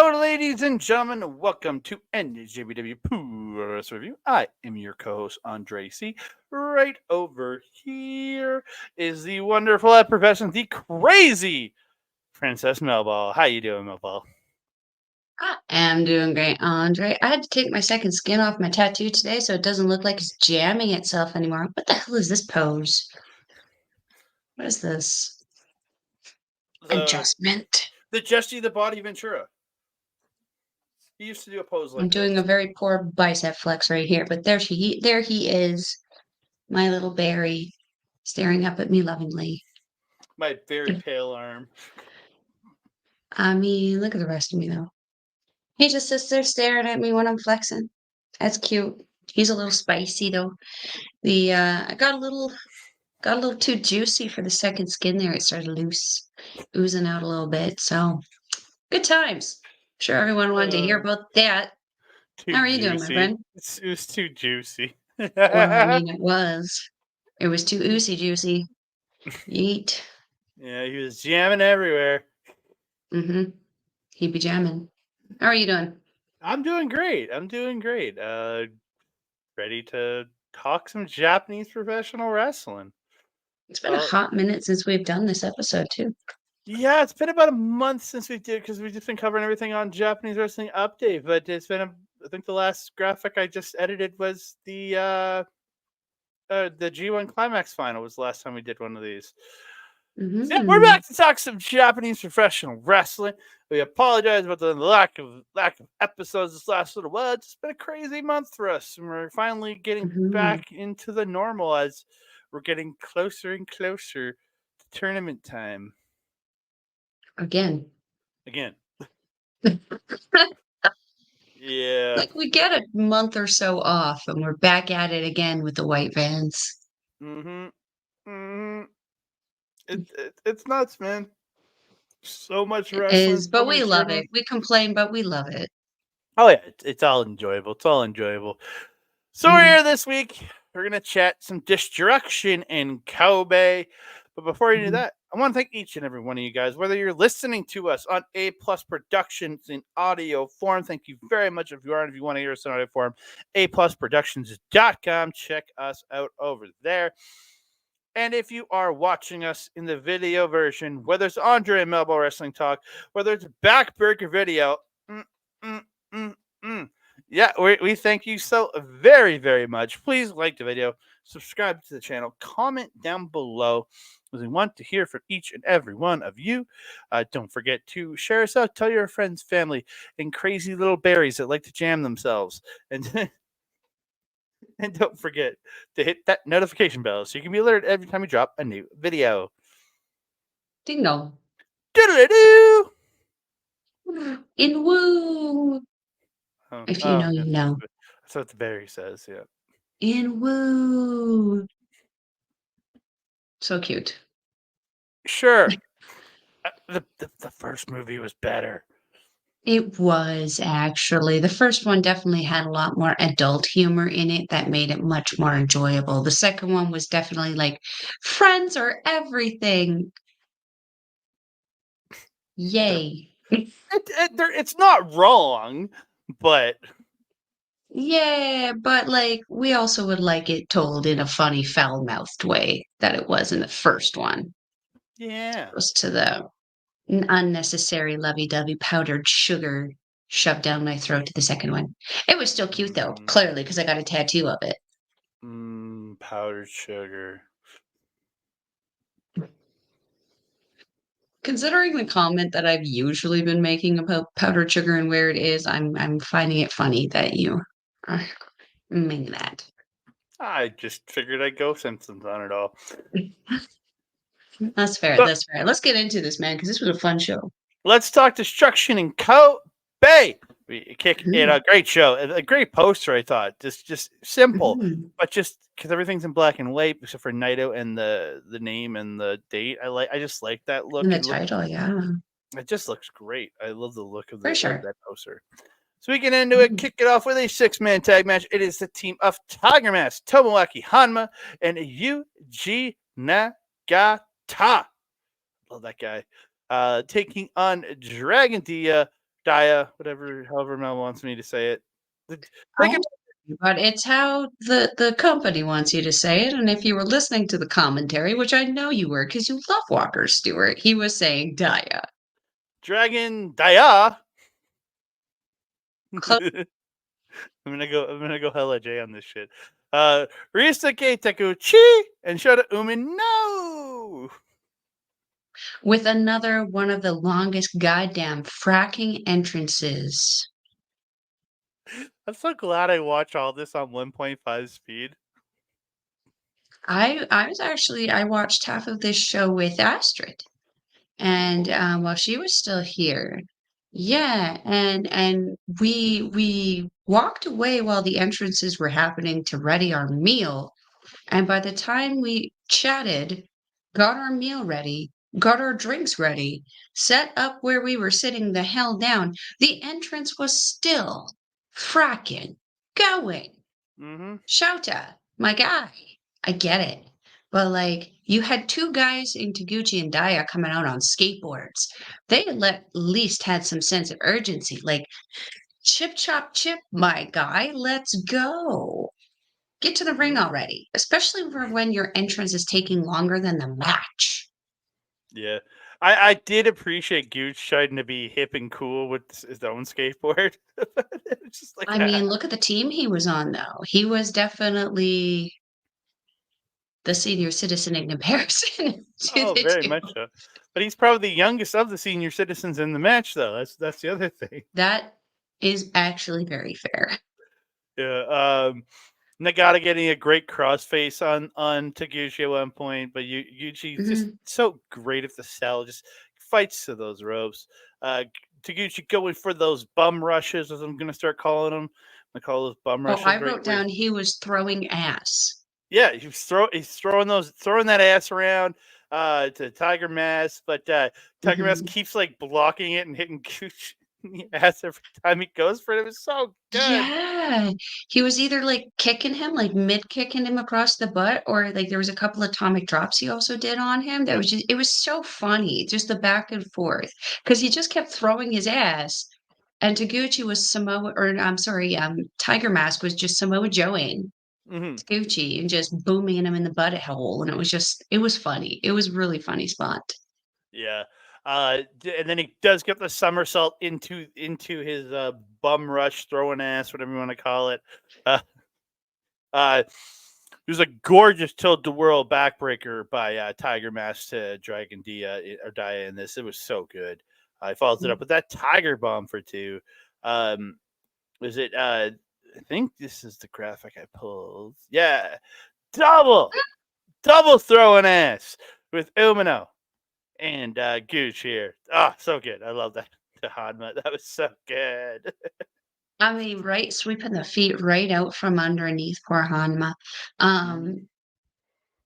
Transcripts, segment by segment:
Hello, ladies and gentlemen. Welcome to NJPW Puroresu Review. I am your co-host, Andre C. Right over here is the wonderful at profession, the crazy Francesco Melball. How you doing, Melball? I am doing great, Andre. I had to take my second skin off my tattoo today so it doesn't look like it's jamming itself anymore. What the hell is this pose? What is this? The Adjustment. Jesse the Body Ventura. He used to do a pose I'm like doing this. a very poor bicep flex right here, but there he is, my little berry, staring up at me lovingly. My very pale arm. I mean, look at the rest of me though. He just sits there staring at me when I'm flexing. That's cute. He's a little spicy though. I got a little too juicy for the second skin there. It started oozing out a little bit. So good times. Sure, everyone wanted to hear about that. Too How are you doing, my juicy. friend? It was too juicy. Well, I mean, it was. It was too oozy juicy. Yeet. Yeah, he was jamming everywhere. Mm-hmm. He'd be jamming. How are you doing? I'm doing great. Ready to talk some Japanese professional wrestling. It's been a hot minute since we've done this episode, too. Yeah, it's been about a month since we did because we've just been covering everything on Japanese Wrestling Update. But I think the last graphic I just edited was the G1 Climax final was the last time we did one of these. Mm-hmm. So yeah, we're back to talk some Japanese professional wrestling. We apologize about the lack of episodes this last little while. It's been a crazy month for us, and we're finally getting back into the normal as we're getting closer and closer to tournament time. Again. Yeah. Like we get a month or so off, and we're back at it again with the white vans. It's nuts, man. So much It wrestling, is, so but we many love it. tournaments. We complain, but we love it. Oh yeah, it's all enjoyable. It's all enjoyable. So we're here this week. We're gonna chat some destruction in Kobe. But before we do that, I want to thank each and every one of you guys, whether you're listening to us on A Plus Productions in audio form. Thank you very much. If you are, and if you want to hear us in audio form, aplusproductions.com. Check us out over there. And if you are watching us in the video version, whether it's Andre and Melball Wrestling Talk, whether it's Backburger Video, yeah, we thank you so very, very much. Please like the video, subscribe to the channel, comment down below, because we want to hear from each and every one of you. Don't forget to share us out, tell your friends, family, and crazy little berries that like to jam themselves. And and don't forget to hit that notification bell so you can be alerted every time we drop a new video. Ding dong. Doodle-doo! In woo. If you know, you know. That's what the berry says, yeah. In woo. So cute. Sure. The first movie was better. It was actually. The first one definitely had a lot more adult humor in it that made it much more enjoyable. The second one was definitely like, friends are everything. Yay. It's not wrong, but Yeah, but like we also would like it told in a funny, foul-mouthed way that it was in the first one. yeah. Opposed to the unnecessary lovey-dovey powdered sugar shoved down my throat to the second one. It was still cute though, clearly, because I got a tattoo of it. Powdered sugar. Considering the comment that I've usually been making about powdered sugar and where it is, I'm finding it funny that you make that. I just figured I'd go Simpsons on it all. That's fair. So, That's fair. Let's get into this, man, because this was a fun show. let's talk destruction in Kobe. We kick it a great show, a great poster. I thought just simple, but just because everything's in black and white except for Naito and the name and the date. I just like that look. And the title, yeah, it just looks great. I love the look of for sure. that poster. So we get into it. Kick it off with a 6-man tag match. It is the team of Tiger Mask, Tomoaki Hanma, and Yuji Nagata. Love that guy. Taking on Dragon Dia, Daya, whatever, however Mel wants me to say it. Like, Oh, but it's how the company wants you to say it, and if you were listening to the commentary, which I know you were, because you love Walker Stewart, he was saying Daya. Dragon Daya. Close I'm gonna go hella J on this shit. Ryusuke Taguchi and Shota Umino. with another one of the longest goddamn fracking entrances. I'm so glad I watched all this on 1.5 speed. I watched half of this show with Astrid, and while she was still here, yeah, and we walked away while the entrances were happening to ready our meal. And by the time we chatted, got our meal ready, got our drinks ready, set up where we were sitting the hell down, the entrance was still fracking going. Mm-hmm. Shota, my guy. I get it. But like you had two guys in Taguchi and Daya coming out on skateboards. They at least had some sense of urgency. Like chip chop chip, my guy, let's go. Get to the ring Mm-hmm. already, especially for when your entrance is taking longer than the match. Yeah. I did appreciate Gooch trying to be hip and cool with his own skateboard. It's just like, I mean, look at the team he was on, though. He was definitely the senior citizen in comparison to oh, the very two. much so. But he's probably the youngest of the senior citizens in the match, though. That's the other thing. That is actually very fair. Yeah. Nagata getting a great crossface on Taguchi at one point, but Yuji just Mhm. so great at the sell, just fights to those ropes. Taguchi going for those bum rushes, as I'm gonna start calling them. I call those bum Oh, I rushes, right? wrote down he was throwing ass. Yeah, he's throwing that ass around to Tiger Mask, but Tiger Mask Mhm. keeps like blocking it and hitting Gooch in the ass every time he goes for it. It was so good. Yeah. He was either, like, kicking him, like, mid-kicking him across the butt, or, like, there was a couple atomic drops he also did on him that Yep. was just it was so funny, just the back and forth, because he just kept throwing his ass, and Taguchi was Samoa or I'm sorry, Tiger Mask was just Samoa Joeing Hmm. Taguchi and just booming him in the butthole, and it was funny. It was really funny spot. Yeah. And then he does get the somersault into his bum rush, throwing ass, whatever you want to call it. Uh, it was a gorgeous tilt the world backbreaker by Tiger Mask to Dragon Dia or Dia in this. It was so good. He follows it up with that Tiger Bomb for two. Um, was it? I think this is the graphic I pulled. Yeah, double, double throwing ass with Umino and Gooch here. Oh, so good. I love that. The Hanma. That was so good. I mean, right, sweeping the feet right out from underneath poor Hanma. Mhm.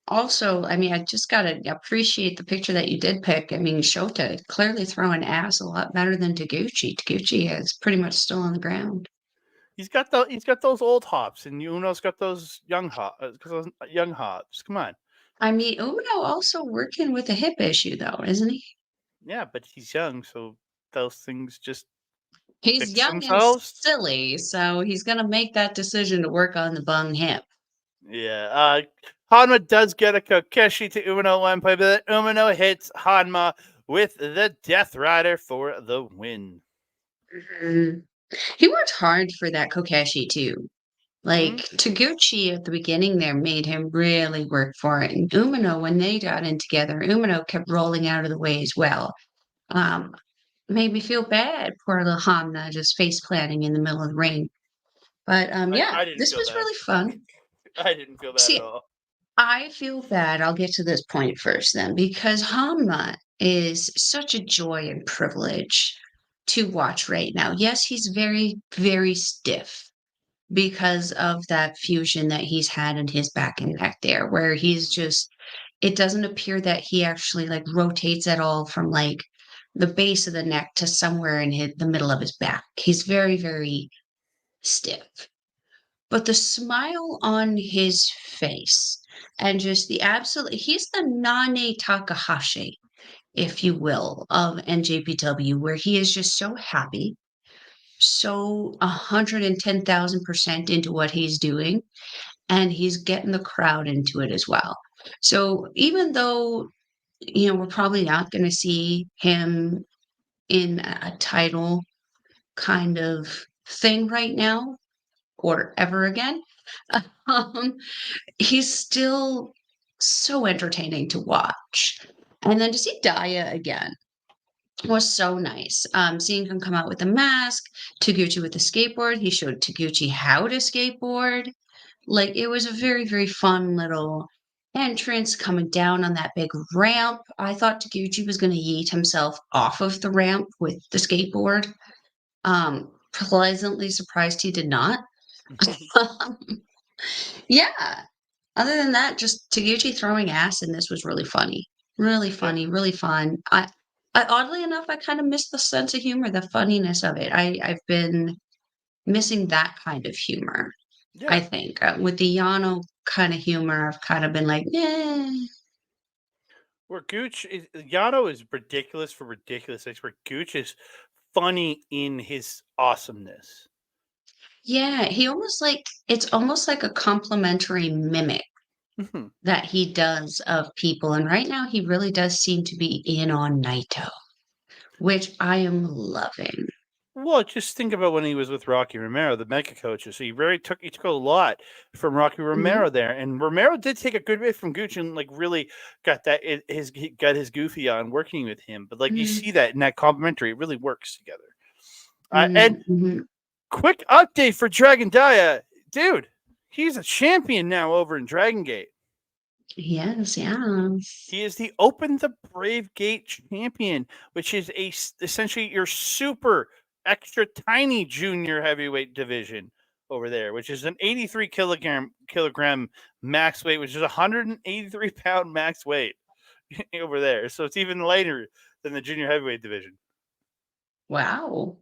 Also, I mean, I just gotta appreciate the picture that you did pick. I mean, Shota clearly throwing ass a lot better than Taguchi. Taguchi is pretty much still on the ground. He's got those old hops, and Uno's got those young hops. Come on. I mean, Umino also working with a hip issue though, isn't he? Yeah, but he's young, so those things just He's fix young and themselves. silly, so he's gonna make that decision to work on the bung hip. Yeah. Hanma does get a Kokeshi to Umino at one point, but then Umino hits Hanma with the Death Rider for the win. Mhm. He worked hard for that Kokeshi too. Like Hmm. Taguchi at the beginning there made him really work for it. And Umino, when they got in together, Umino kept rolling out of the way as well. Um, Made me feel bad, poor little Hamna just face planting in the middle of the ring. But yeah, I didn't this feel was bad. really fun. I didn't feel bad at See, all. I feel bad. I'll get to this point first then, because Hamna is such a joy and privilege to watch right now. Yes, he's very, very stiff because of that fusion that he's had in his back and neck there, where he's just it doesn't appear that he actually like rotates at all from like the base of the neck to somewhere in the middle of his back. He's very, very stiff. But the smile on his face and just the absolute, he's the Nane Takahashi, if you will, of NJPW, where he is just so happy. so 110,000% into what he's doing, and he's getting the crowd into it as well. So even though, we're probably not going to see him in a title kind of thing right now or ever again, um, he's still so entertaining to watch. And then to see Daya again was so nice. Seeing him come out with a mask, Taguchi with the skateboard. He showed Taguchi how to skateboard. Like, it was a very, very fun little entrance coming down on that big ramp. I thought Taguchi was going to yeet himself off of the ramp with the skateboard. Pleasantly surprised he did not. Yeah. Other than that, just Taguchi throwing ass in this was really funny. Really Yeah. funny, really fun. I oddly enough, I kind of missed the sense of humor, the funniness of it. I've been missing that kind of humor, I Yeah. think. With the Yano kind of humor, I've kind of been like, yeah. Where Yano is ridiculous for ridiculous things, where Gooch is funny in his awesomeness. Yeah, it's almost like a complimentary mimic Mhm. that he does of people. And right now, he really does seem to be in on Naito, which I am loving. Well, just think about when he was with Rocky Romero, the mega coaches. He took a lot from Rocky Mhm. Romero there, and Romero did take a good bit from Gooch and like really got he got his goofy on working with him. But like you Mhm. see that in that complimentary, it really works together. And Mhm. Mhm. quick update for Dragon Dia, dude. He's a champion now over in Dragon Gate. Yes, yes. He is the Open the Brave Gate champion, which is essentially your super extra tiny junior heavyweight division over there, which is an 83 kilogram max weight, which is 183-pound max weight over there. So it's even lighter than the junior heavyweight division. Wow.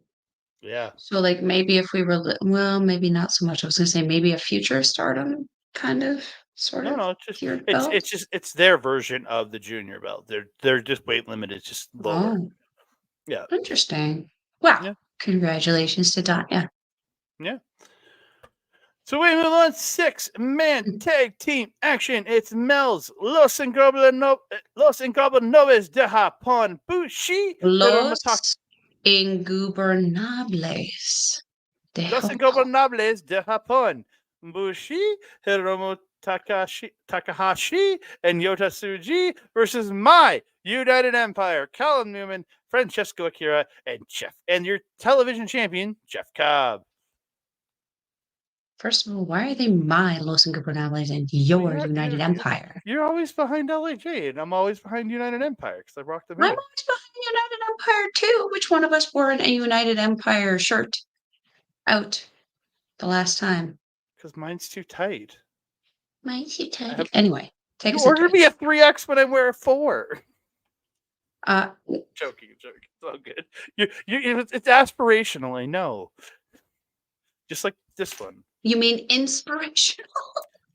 Yeah. So, like, maybe if we were, well, maybe not so much. I was gonna say maybe a future stardom kind of, sort No, of no, tiered belt. it's their version of the junior belt. They're just weight limited, just lower. Oh, Yeah. interesting. Wow. Yeah. Congratulations to Danya. Yeah. So we move on. 6-man tag team action. It's Mel's Los Ingobernables de Japón. Bushi Hiromu Los Ingubernables de Los Japón. Ingobernables de Japón. Bushi Hiromu Takahashi and Yota Tsuji versus my United Empire. Callum Newman, Francesco Akira, and your television champion, Jeff Cobb. First of all, why are they my Los Ingobernables and your You're United you're you're Empire? you're always behind LAJ, and I'm always behind United Empire because I rock them I'm in. always behind United Empire too. Which one of us wore a United Empire shirt out the last time? Because mine's too tight. Mine's too I tight. have Anyway, take you us into ordered it. me a 3X when I wear a 4. Uh, Joking. It's all good. It's aspirational. I know. Just like this one. you mean inspirational?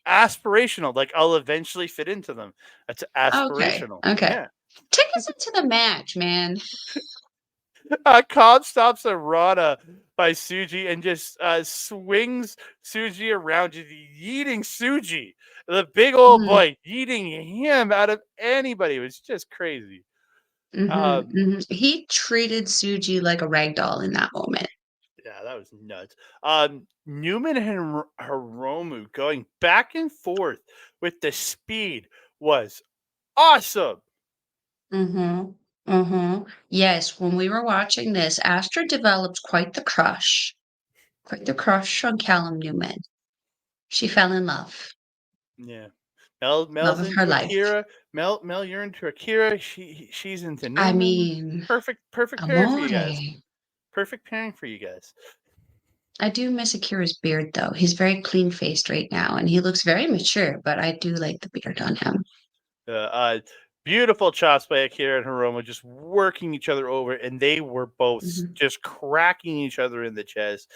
Aspirational. Like I'll eventually fit into them. That's Okay, aspirational. okay. Yeah. Take us into the match, man. Cobb stops a Rana by Tsuji and just swings Tsuji around, just yeeting Tsuji, the big old Mhm, boy, yeeting him out of anybody. It was just crazy. mhm, Um, mhm. He treated Tsuji like a rag doll in that moment. yeah, that was nuts. Newman and Hiromu going back and forth with the speed was awesome. Mhm, mhm. Yes, when we were watching this, Astra developed quite the crush on Callum Newman. She fell in love, Yeah. love Mel's of her into life. Akira. Mel, you're into Akira. She's into I Newman. mean, Perfect pairing for you amore. guys. Perfect pairing for you guys. I do miss Akira's beard, though. He's very clean-faced right now, and he looks very mature, but I do like the beard on him. Uh, uh, Beautiful chops by Akira and Hiromu, just working each other over, and they were both Mhm, just cracking each other in the chest.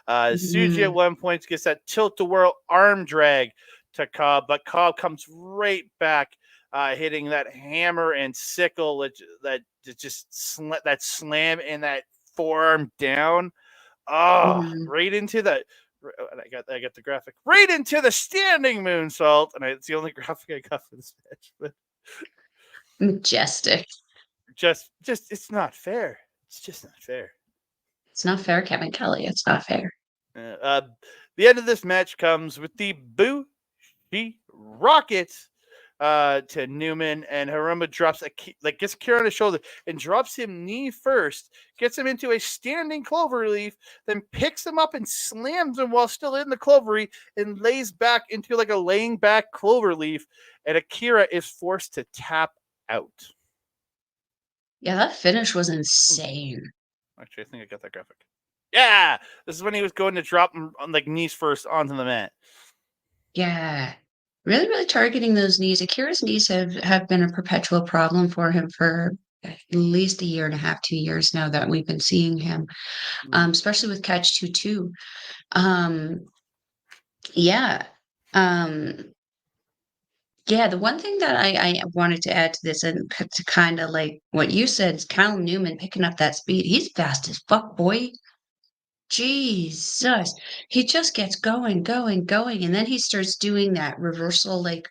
Tsuji at mhm, one point gets that tilt-a-whirl arm drag to Cobb, but Cobb comes right back, hitting that hammer and sickle that just that slam and that forearm down. Oh, Mhm. right into the. I got the graphic right into the standing moonsault, and it's the only graphic I got for this match. But Majestic. just it's not fair. It's just not fair. It's not fair, Kevin Kelly. It's not fair. The end of this match comes with the Bushi Rocket to Newman, and Hiromu drops gets Akira on his shoulder and drops him knee first, gets him into a standing cloverleaf, then picks him up and slams him while still in the cloverleaf and lays back into like a laying back cloverleaf, and Akira is forced to tap out. Yeah, that finish was insane. Actually, I think I got that graphic. Yeah, this is when he was going to drop him on like knees first onto the mat. Yeah. Really, really targeting those knees. Akira's knees have been a perpetual problem for him for at least a year and a half, 2 years now that we've been seeing him, especially with Catch 2-2. Yeah. Um, yeah, the one thing that I wanted to add to this and to kind of like what you said is Callum Newman picking up that speed. He's fast as fuck, boy. Jesus. He just gets going, going, going, and then he starts doing that reversal, like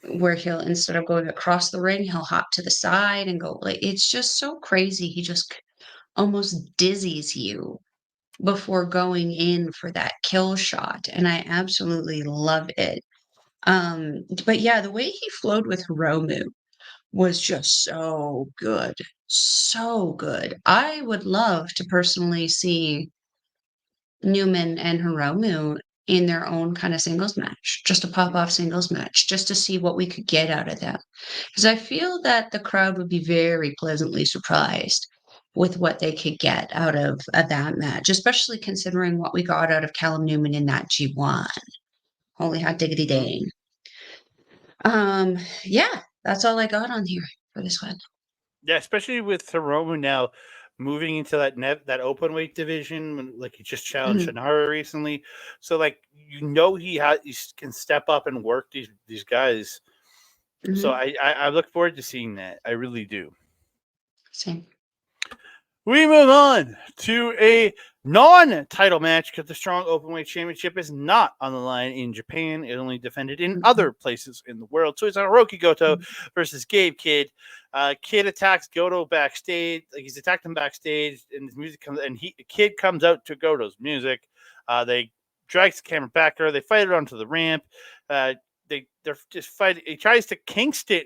where he'll instead of going across the ring, he'll hop to the side and go like it's just so crazy. He just almost dizzies you before going in for that kill shot, and I absolutely love it. But yeah, the way he flowed with Hiromu was just so good. So good. I would love to personally see Newman and Hiromu in their own kind of singles match, just a pop-off singles match, just to see what we could get out of them. Because I feel that the crowd would be very pleasantly surprised with what they could get out of that match, especially considering what we got out of Callum Newman in that G1. Holy hot diggity dang. Yeah, that's all I got on here for this one. Yeah, especially with Hiromu now moving into that open weight division, like he just challenged Mhm, Henare recently. So like he can step up and work these guys. So mhm, I look forward to seeing that. I really do. same. We move on to a non-title match because the Strong Openweight Championship is not on the line in Japan. It only defended in Mhm, other places in the world. So it's Hiroki Goto mhm, versus Gabe Kidd. Kidd attacks Goto backstage. Like he's attacked him backstage, and his music comes, and Kidd comes out to Goto's music. They drags the camera back there. They fight it onto the ramp. They're just fighting. He tries to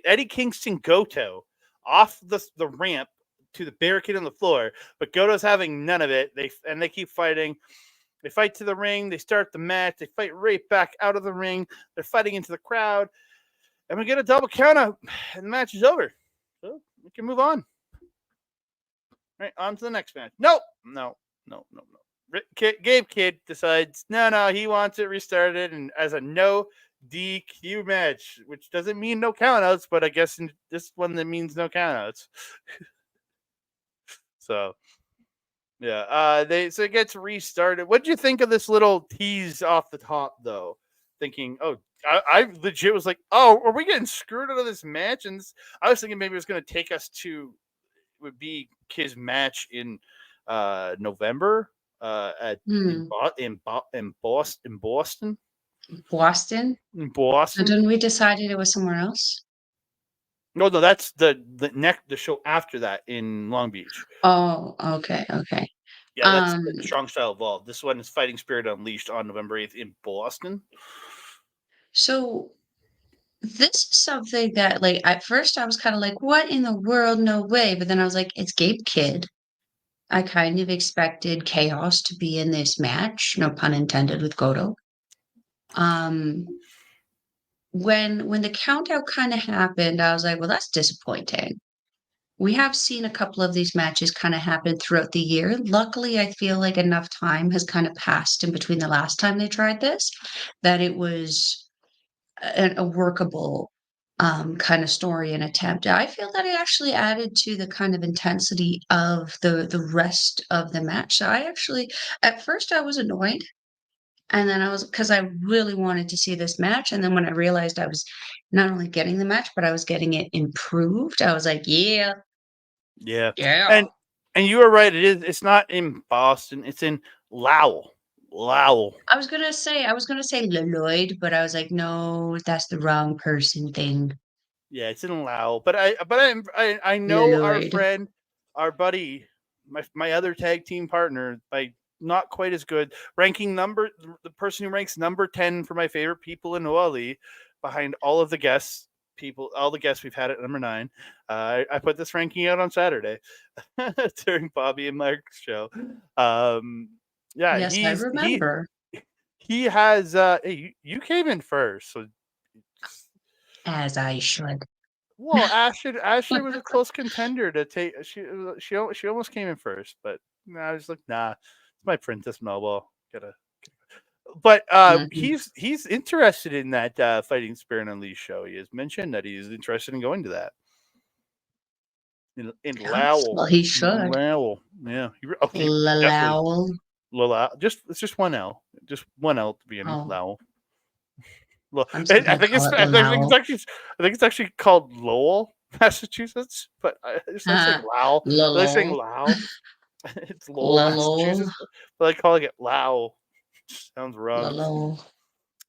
Eddie Kingston Goto off the ramp to the barricade on the floor, but Goto's having none of it. They keep fighting. They fight to the ring. They start the match. They fight right back out of the ring. They're fighting into the crowd, and we get a double count out, and the match is over. So we can move on. Right on to the next match. Nope, no. Gabe Kidd decides no, he wants it restarted, and as a no DQ match, which doesn't mean no countouts, but I guess in this one that means no countouts. So yeah, it gets restarted. What do you think of this little tease off the top, though? Thinking, oh, I legit was like, oh, are we getting screwed out of this match? And I was thinking maybe it was going to take us to would be his match in November at hmm. Boston Boston? in And Boston. then we decided it was somewhere else? No, that's the show after that in Long Beach. Oh, okay, okay. Yeah, that's Um, the Strong Style Evolved. This one is Fighting Spirit Unleashed on November 8th in Boston. so this is something that, like, at first I was kind of like, what in the world? No way. But then I was like, it's Gabe Kidd. I kind of expected chaos to be in this match, no pun intended with Goto. Um, when the count out kind of happened, I was like, well, that's disappointing. We have seen a couple of these matches kind of happen throughout the year. Luckily, I feel like enough time has kind of passed in between the last time they tried this that it was a workable kind of story and attempt. I feel that it actually added to the kind of intensity of the rest of the match. So I actually, at first, I was annoyed. And then I was because I really wanted to see this match. And then when I realized I was not only getting the match, but I was getting it improved, I was like, yeah, Yeah, and yeah. And you are right. It's not in Boston. It's in Lowell. Lowell. I was gonna say Lloyd, but I was like, no, that's the wrong person thing. Yeah, it's in Lowell. But I know our Lloyd. friend, our buddy, my other tag team partner, by not quite as good, ranking the person who ranks number 10 for my favorite people in OLE, behind all of the guests all the guests we've had at number 9. I put this ranking out on Saturday during Bobby and Mark's show. Yeah, Yes, I remember. he has hey, you came in first, so As I should. well, Ashley was a close contender to take. She almost came in first, but I was like, nah, it's my Princess Melball. Gotta. But Mhm. he's interested in that Fighting Spirit Unleashed show. He has mentioned that he's interested in going to that in Yeah, Lowell. well, he should. Lowell, yeah. He definitely Lowell. Lowell. It's just one L to be in Oh, Lowell. Well, I'm still gonna call it Lowell. I think it's actually called Lowell, Massachusetts. But it's like saying Ah, Lowell. I like saying Lowell. Lowell. It's Lowell, Lowell. Massachusetts, but like calling it Lowell sounds wrong. Lowell.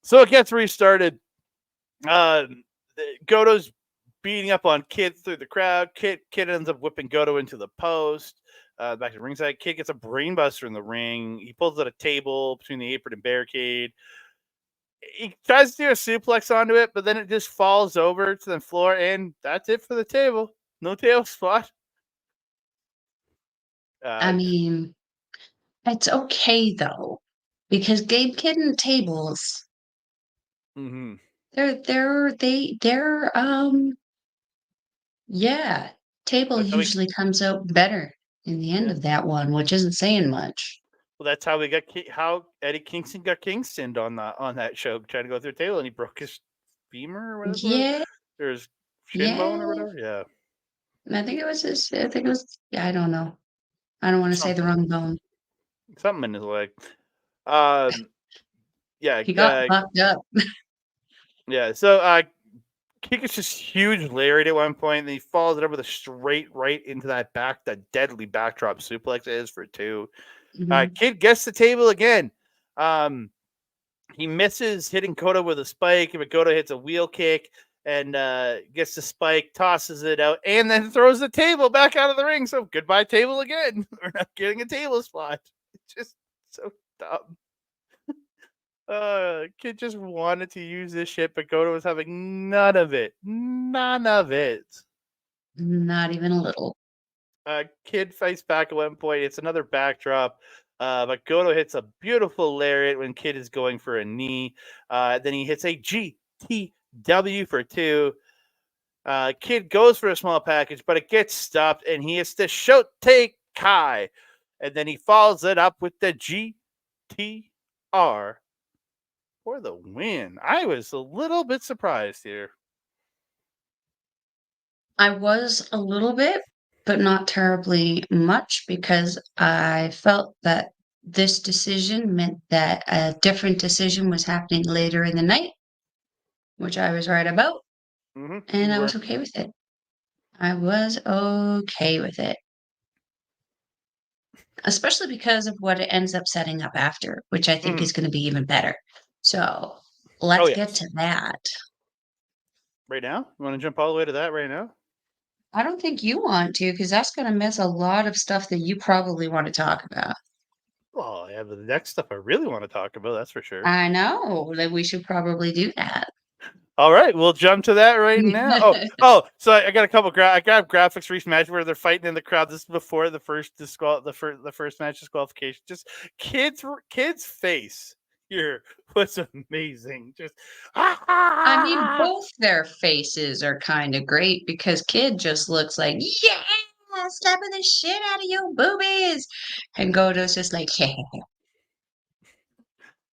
So it gets restarted. Goto's beating up on Kid through the crowd. Kid ends up whipping Goto into the post. Back to the ringside. Kid gets a brainbuster in the ring. He pulls out a table between the apron and barricade. He tries to do a suplex onto it, but then it just falls over to the floor, and that's it for the table. No table spot. I Uh, mean, it's okay though, because Gabe Kidden tables, mm-hmm. they're yeah, table That's how we, usually comes out better in the end yeah. of that one, which isn't saying much. Well, that's how we got how Eddie Kingston got Kingstoned on that show, trying to go through the table, and he broke his femur or whatever, Yeah, or his shin bone or yeah. whatever. Yeah, I think it was, yeah, I don't know. I don't want to say the something, wrong bone. something in his leg. Um, yeah, He got fucked up. yeah. So Kick is just huge lariat at one point, and he follows it up with a straight right into that deadly backdrop suplex is for 2. Mhm. Kid gets the table again. He misses hitting Goto with a spike, but Goto hits a wheel kick and gets the spike, tosses it out, and then throws the table back out of the ring. So goodbye table again. We're not getting a table spot. It's just so dumb. Kid just wanted to use this shit, but Goto was having none of it. None of it. Not even a little. Kid fights back at one point. It's another backdrop. But Goto hits a beautiful lariat when Kid is going for a knee. Then he hits a GTW for 2. Kid goes for a small package, but it gets stopped, and he hits the Shota Kai. And then he follows it up with the GTR for the win. I was a little bit surprised here. I was a little bit, but not terribly much because I felt that this decision meant that a different decision was happening later in the night, which I was right about, and You I was were. okay with it. I was okay with it, especially because of what it ends up setting up after, which I think Mhm. is going to be even better. So Oh, let's get yes. to that. Right now? You want to jump all the way to that right now? I don't think you want to, because that's going to miss a lot of stuff that you probably want to talk about. Well, I have the next stuff I really want to talk about, that's for sure. I know that we should probably do that. All right, we'll jump to that right now. So I got a couple. I got graphics for each match where they're fighting in the crowd. This is before the first the first match disqualification. Just kids' face here was amazing. Just I mean, both their faces are kind of great because Kid just looks like, yeah, slapping the shit out of your boobies. And Goto's just like, yeah.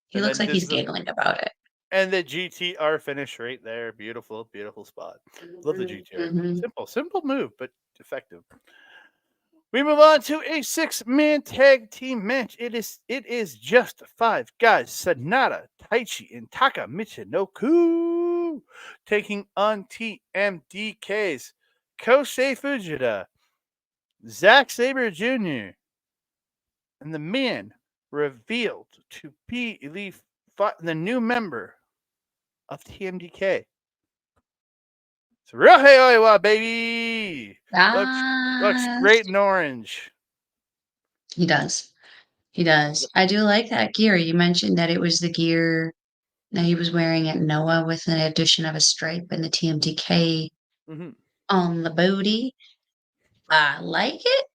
He and looks then like just he's giggling about it. the GTR finish right there. Beautiful, beautiful spot. Love the GTR. Mhm. Simple move, but effective. We move on to a 6-man tag team match. It is just 5 guys: Sanada, Taichi, and Taka Michinoku taking on TMDK's Kosei Fujita, Zack Sabre Jr. and the man revealed to be the new member of TMDK. It's Ryohei Oiwa, baby! Looks Yes. great in orange. He does. He does. I do like that gear. You mentioned that it was the gear that he was wearing at Noah with an addition of a stripe and the TMDK Mm-hmm. on the booty. I like it.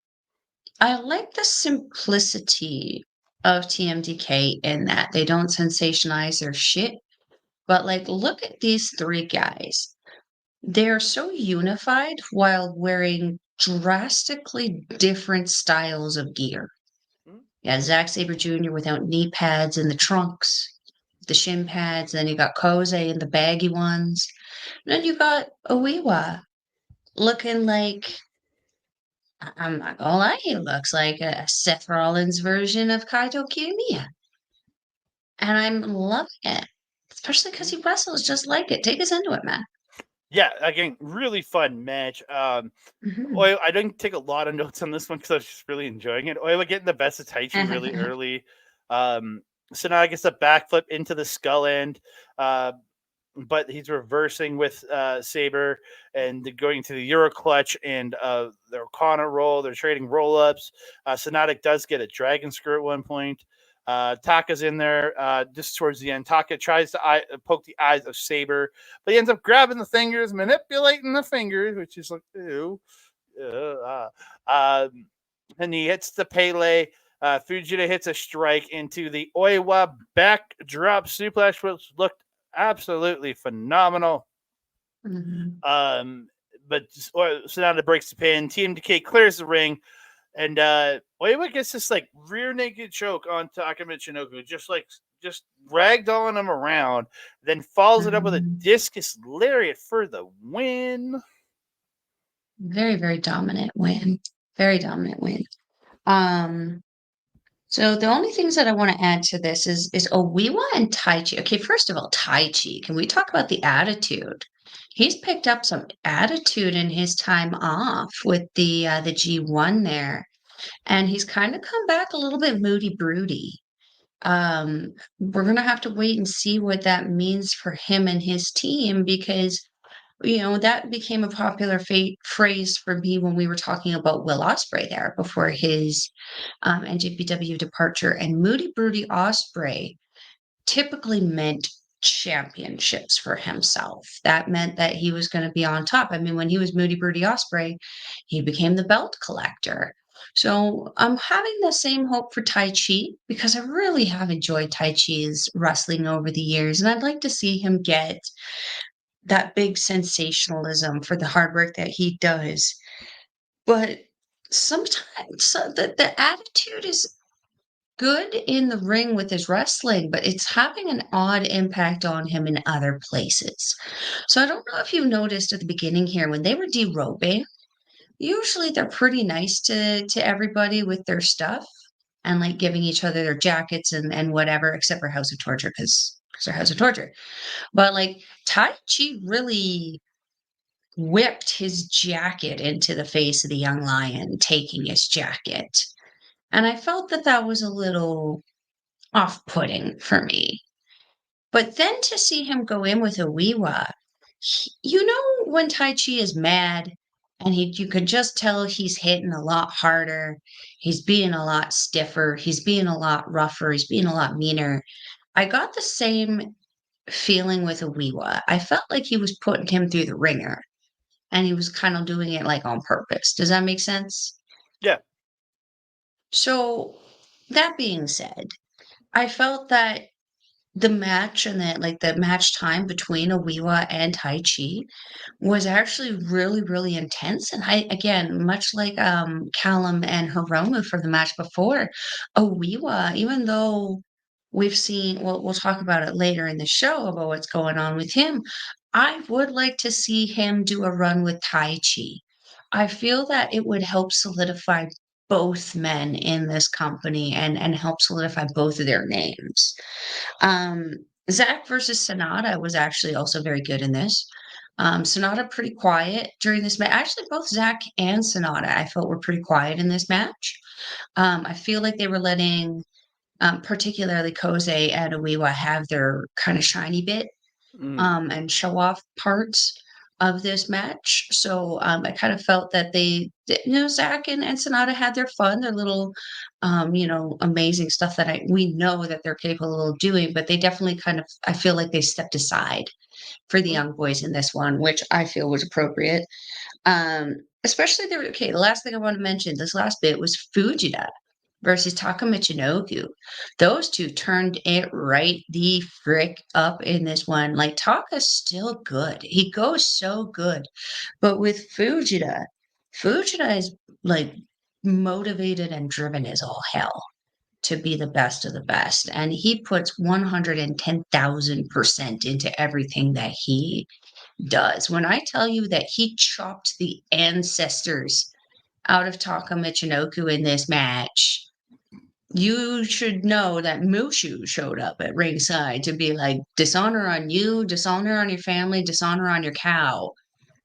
I like the simplicity of TMDK in that they don't sensationalize their shit. But like, look at these three guys. They're so unified while wearing drastically different styles of gear. Yeah, Zack Sabre Jr. without knee pads and the trunks, the shin pads. Then you got Kosei and the baggy ones. And then you got Oiwa looking like, I'm not gonna lie, he looks like a Seth Rollins version of Kaito Kiyomiya. And I'm loving it, especially because he wrestles just like it. Take us into it, man. Yeah, again, really fun match. Mhm. I didn't take a lot of notes on this one because I was just really enjoying it. Oiwa getting the best of Taichi really early. So now I guess a backflip into the skull end. But he's reversing with Saber and going to the Euro clutch and the O'Connor roll. They're trading roll ups. Sonatic does get a dragon screw at one point. Taka's in there just towards the end. Taka tries to poke the eyes of Saber, but he ends up grabbing the fingers, manipulating the fingers, which is like, ew. And he hits the Pele. Fujita hits a strike into the Oiwa backdrop suplex, which looked absolutely phenomenal. Mhm. But Sonata breaks the pin. TMDK clears the ring, and Oiwa gets this like rear naked choke on Taka Michinoku, just ragdolling him around, then follows it up with a Mhm. discus lariat for the win. Very, very dominant win. Very dominant win. Um, so the only things that I want to add to this is Owiwa and Taichi. Okay, first of all, Taichi. Can we talk about the attitude? He's picked up some attitude in his time off with the G1 there, and he's kind of come back a little bit moody broody. We're gonna have to wait and see what that means for him and his team because that became a popular phrase for me when we were talking about Will Ospreay there before his NJPW departure. And Moody Broody Ospreay typically meant championships for himself. That meant that he was going to be on top. I mean, when he was Moody Broody Ospreay, he became the belt collector. So I'm having the same hope for Tai Chi because I really have enjoyed Tai Chi's wrestling over the years, and I'd like to see him get that big sensationalism for the hard work that he does. But sometimes the attitude is good in the ring with his wrestling, but it's having an odd impact on him in other places. So I don't know if you noticed at the beginning here when they were derobing, usually they're pretty nice to everybody with their stuff and like giving each other their jackets and whatever, except for House of Torture because they're House of Torture. But like Tai Chi really whipped his jacket into the face of the young lion, taking his jacket. And I felt that that was a little off-putting for me. But then to see him go in with a Wiwa, when Tai Chi is mad and you could just tell he's hitting a lot harder, he's being a lot stiffer, he's being a lot rougher, he's being a lot meaner. I got the same feeling with a Wiwa. I felt like he was putting him through the ringer and he was kind of doing it like on purpose. Does that make sense? Yeah. So that being said, I felt that the match and the match time between Owiwa and Tai Chi was actually really, really intense. And I, again, much like Callum and Hiromu for the match before, Owiwa, even though we've seen, we'll talk about it later in the show about what's going on with him. I would like to see him do a run with Tai Chi. I feel that it would help solidify both men in this company and help solidify both of their names. Um, Zach versus Sonata was actually also very good in this. Sonata pretty quiet during this match. Actually, both Zach and Sonata I felt were pretty quiet in this match. I feel like they were letting, particularly Kosei and Oiwa have their kind of shiny bit, Mm. and show off parts of this match. So I kind of felt that Zach and Sonata had their fun, their little, amazing stuff that we know that they're capable of doing, but they definitely I feel like they stepped aside for the Mm. young boys in this one, which I feel was appropriate. Especially the last thing I want to mention, this last bit was Fujita versus Taka Michinoku. Those two turned it right the frick up in this one. Like Taka's still good. He goes so good. But with Fujita is like motivated and driven as all hell to be the best of the best. And he puts 110,000% into everything that he does. When I tell you that he chopped the ancestors out of Taka Michinoku in this match, you should know that Mushu showed up at ringside to be like, dishonor on you, dishonor on your family, dishonor on your cow.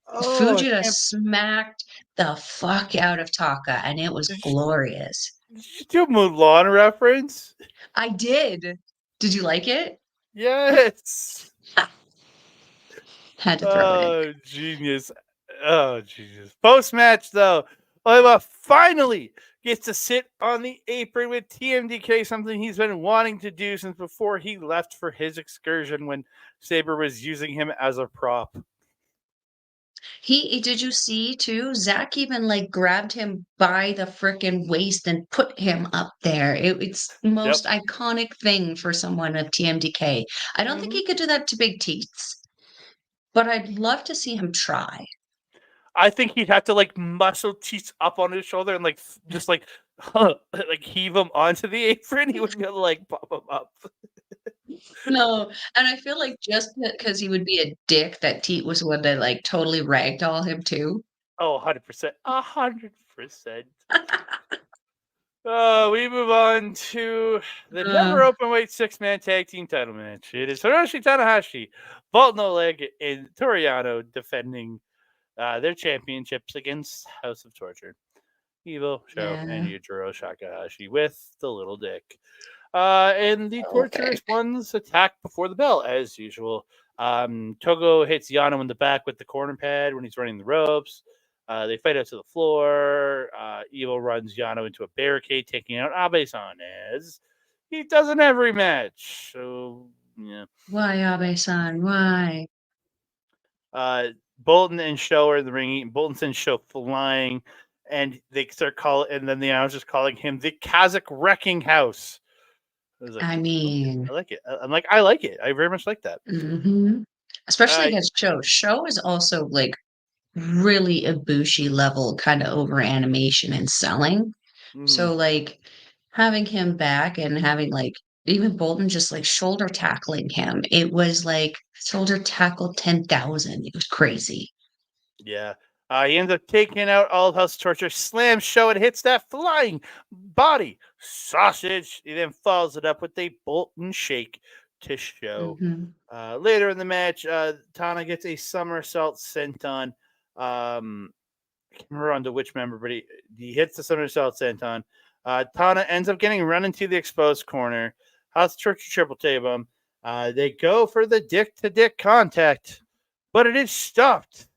Oh, I Fujita can't. smacked the fuck out of Taka, and it was Did glorious. you do a Mulan reference? I did. Did you like it? Yes. Had to throw it in. Oh, genius. Oh, genius. Post match, though, Oiwa finally gets to sit on the apron with TMDK, something he's been wanting to do since before he left for his excursion when Sabre was using him as a prop. Did you see too? Zach even like grabbed him by the frickin' waist and put him up there. It's the Yep. most iconic thing for someone of TMDK. I don't think Mm-hmm. he could do that to Big Teats, but I'd love to see him try. I think he'd have to like muscle teeth up on his shoulder and like just like like heave him onto the apron. He wouldn't be able to like pop him up. No, and I feel like just because he would be a dick that Teat was one that like totally ragdoll him too. Oh, 100%. 100%. We move on to the Uh, never openweight six-man tag team title match. It is Hiroshi Tanahashi, Vault No Leg, and Toriano defending their championships against House of Torture, Evil, Show, and yeah. Yujiro Takahashi with the little dick. And the Okay. Torturous ones attack before the bell, as usual. Togo hits Yano in the back with the corner pad when he's running the ropes. They fight out to the floor. Evil runs Yano into a barricade, taking out Abe-san as he does in every match. So, yeah. Why, Abe-san? Why? Uh, Bolton and Show are in the ring. Bolton sends Show flying, and they start calling, and then the announcers calling him the Kazakh Wrecking House. I was like, I okay, mean, I like it. I'm like, I like it. I very much like that. especially Uh, against Show. Show is also like really Ibushi level kind of over animation and selling. mm, So like having him back and having like even Bolton just like shoulder tackling him, it was like shoulder tackle 10,000. It was crazy. yeah. He ends up taking out all of House of Torture, slams Show, and hits that flying body sausage. He then follows it up with a Bolton shake to Show. Hmm. Later in the match, Tana gets a somersault sent on. I can't remember onto which member, but he hits the somersault sent on. Tana ends up getting run into the exposed corner. House of Torture triple tape him. They go for the dick to dick contact, but it is stopped.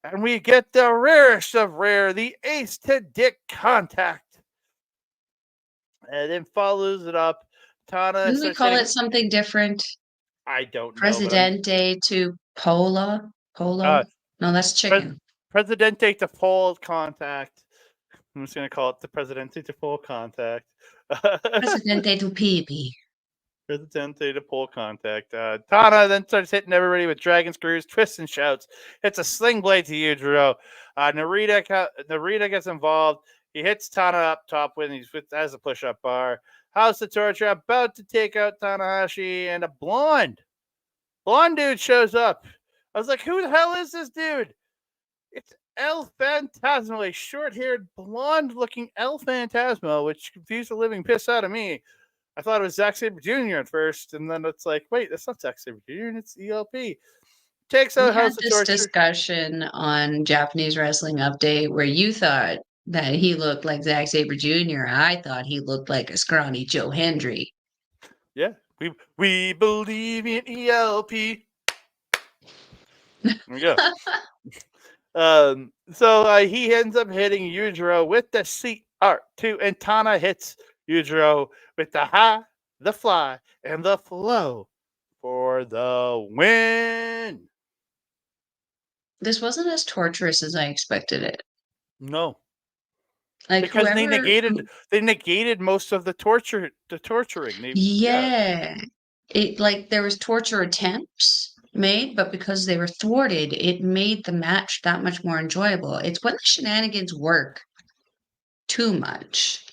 And we get the rarest of rare, the ace to dick contact. And then follows it up. Tana Didn't we starts call hitting. it something different? I don't know, but I'm Presidente to Pola? uh, Polo? No, that's Pres- chicken. Presidente to full contact. I'm just gonna call it the Presidente to full contact. Presidente to Pipi. Presidente to full contact. Tana then starts hitting everybody with dragon screws, twists and shouts. Hits a sling blade to Yujiro. Narita gets involved. He hits Tana up top when he's as a push-up bar. House of Torture about to take out Tanahashi, and a blonde dude shows up. I was like, who the hell is this dude? It's El Phantasmo, a short-haired, blonde-looking El Phantasmo, which confused the living piss out of me. I thought it was Zack Sabre Jr. at first, and then it's like, wait, that's not Zack Sabre Jr., it's ELP. takes We out had House of this Torture. discussion on Japanese Wrestling Update where you thought that he looked like Zack Sabre Jr. I thought he looked like a scrawny Joe Hendry. Yeah, we believe in ELP. There we go. So he ends up hitting Yujiro with the CR2, and Tana hits Yujiro with the high, the fly, and the flow for the win. This wasn't as torturous as I expected it. No, Like because they whoever, negated most of the torturing. yeah, it like there was torture attempts made, but because they were thwarted, it made the match that much more enjoyable. It's when the shenanigans work too much.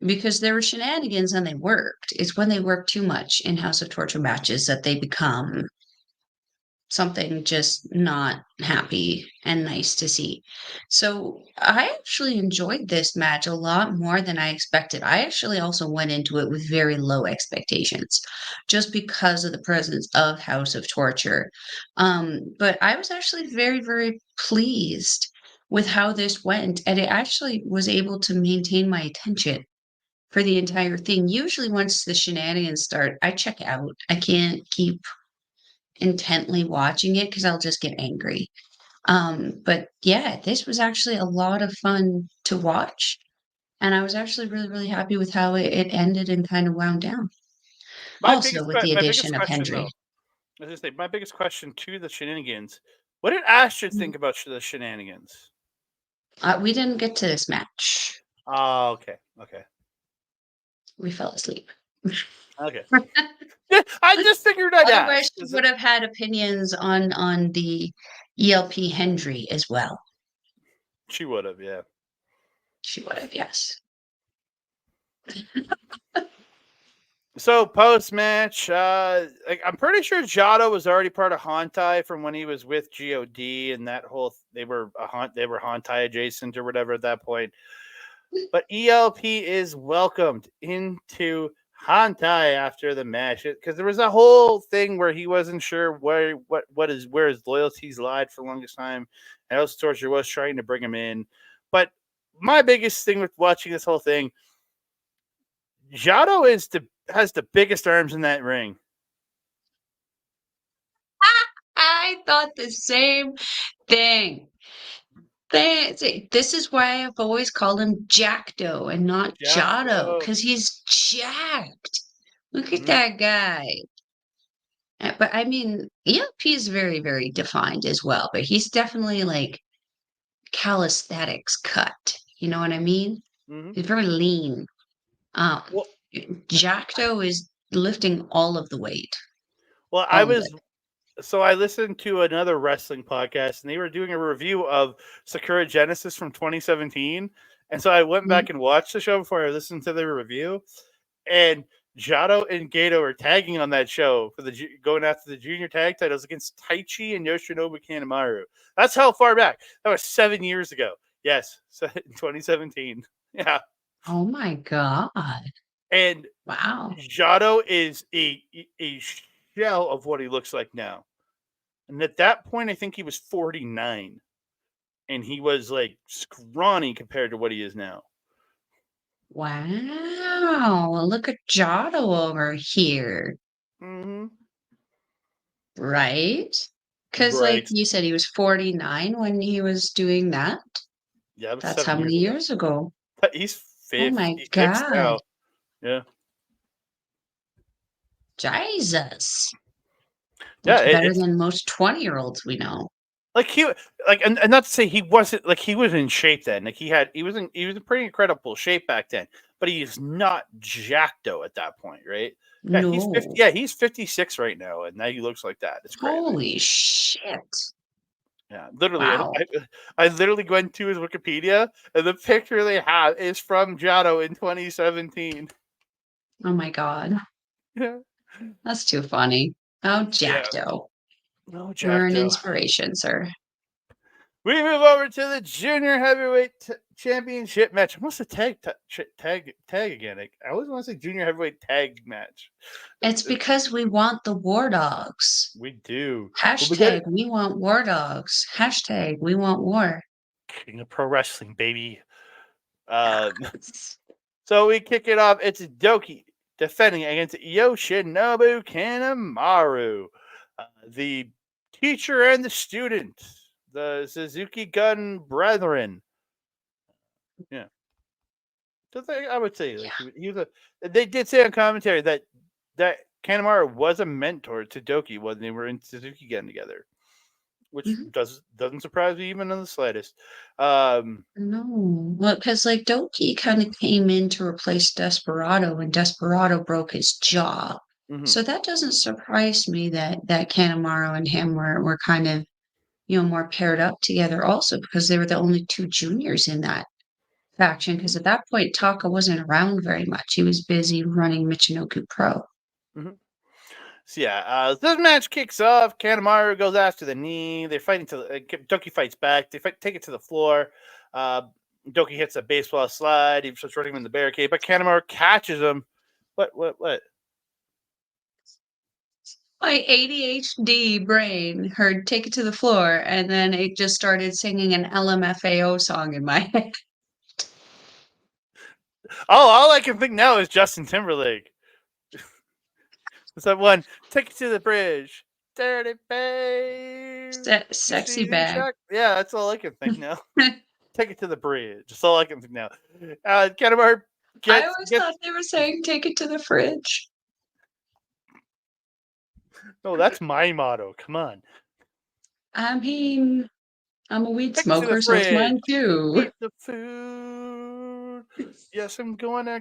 Because there were shenanigans and they worked. It's when they work too much in House of Torture matches that they become something just not happy and nice to see. So I actually enjoyed this match a lot more than I expected. I actually also went into it with very low expectations just because of the presence of House of Torture. But I was actually very, very pleased with how this went, and it actually was able to maintain my attention for the entire thing. Usually, once the shenanigans start, I check out. I can't keep intently watching it because I'll just get angry. But yeah, this was actually a lot of fun to watch. And I was actually really, really happy with how it ended and kind of wound down. Also, with the My biggest addition of question Hendry. though, I was just say my biggest question to the shenanigans. What did Astrid Mm. think about the shenanigans? We didn't get to this match. Oh, okay. We fell asleep. Okay. I just figured I'd Otherwise, ask. she would have had opinions on the ELP Hendry as well. She would have, yeah. She would have, yes. So post match, I'm pretty sure Jado was already part of Hantai from when he was with God, and that whole they were Hantai adjacent or whatever at that point. But ELP is welcomed into Hantai after the match because there was a whole thing where he wasn't sure where his loyalties lied for the longest time. And House Torture was trying to bring him in, but my biggest thing with watching this whole thing, Jado has the biggest arms in that ring. I thought the same thing. This is why I've always called him Jackdo and not Jado, because he's jacked. Look at that guy. But I mean, ELP is very, very defined as well, but he's definitely like calisthenics cut. You know what I mean? Mm-hmm. He's very lean. Well, Jackdo is lifting all of the weight. well, I listened to another wrestling podcast, and they were doing a review of Sakura Genesis from 2017. And so I went back and watched the show before I listened to their review. And Jado and Gato are tagging on that show for going after the junior tag titles against Taichi and Yoshinobu Kanemaru. That's how far back. That was 7 years ago. Yes, in 2017. Yeah. Oh my god! And Wow. Jado is a shell of what he looks like now. And at that point, I think he was 49. And he was like scrawny compared to what he is now. Wow. Look at Giotto over here. Mm-hmm. Right? Because, like Right. you said, he was 49 when he was doing that. Yeah, that was That's 7 how many years ago. years ago? He's Oh my 56 god. now. Yeah. Jesus. Yeah, That's better it's than most 20-year-olds we know. like and not to say he wasn't like he was in shape then. Like he was in pretty incredible shape back then, but he's not jackdo at that point, right? Yeah, he's 50. No. Yeah, he's 56 right now, and now he looks like that. It's crazy. Holy shit. Yeah, literally, Wow. I literally went to his Wikipedia, and the picture they have is from Jado in 2017. Oh my god. Yeah, That's too funny. Oh, yeah. Jackdo. No, You're an Jackdo. inspiration, sir. We move over to the junior heavyweight Championship match. I must have tag again. I always want to say junior heavyweight tag match. It's because we want the War Dogs. We do. But we Hashtag we want War Dogs. Hashtag we want war. King of Pro Wrestling, baby. So we kick it off. It's Douki defending against Yoshinobu Kanemaru, the teacher and the student, the Suzuki Gun brethren. Yeah. So I would say like he was a. They did say on commentary that Kanemaru was a mentor to Douki when they were in Suzuki Gun together, which doesn't surprise me even in the slightest. No, well, because like Douki kind of came in to replace Desperado when Desperado broke his jaw. So that doesn't surprise me that Kanemaru and him were kind of, more paired up together also because they were the only two juniors in that faction. Because at that point, Taka wasn't around very much. He was busy running Michinoku Pro. So yeah, this match kicks off. Kanemaru goes after the knee. They're fighting Douki fights back. They take it to the floor. Douki hits a baseball slide. He starts running him in the barricade, but Kanemaru catches him. What? My ADHD brain heard "Take It to the Floor," and then it just started singing an LMFAO song in my head. Oh, all I can think now is Justin Timberlake. It's that one. Take it to the bridge. Dirty babe. Sexy bag. Yeah, that's all I can think now. Take it to the bridge. That's all I can think now. Kanemaru I always thought they were saying "Take it to the fridge." No, that's my motto. Come on. I mean, I'm a weed Take it to smoker, the so it's mine fridge. too. Eat the food. Yes, I'm gonna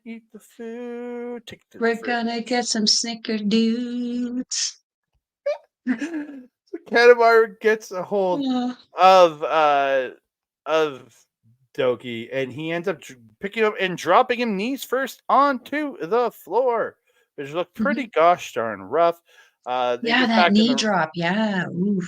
eat the food. Take it to the We're fridge. gonna get some snickerdoodles. So Kanemaru gets a hold of Douki, and he ends up picking him and dropping him knees first onto the floor, which looked pretty gosh darn rough. They Yeah, get that back knee drop. Yeah. Oof.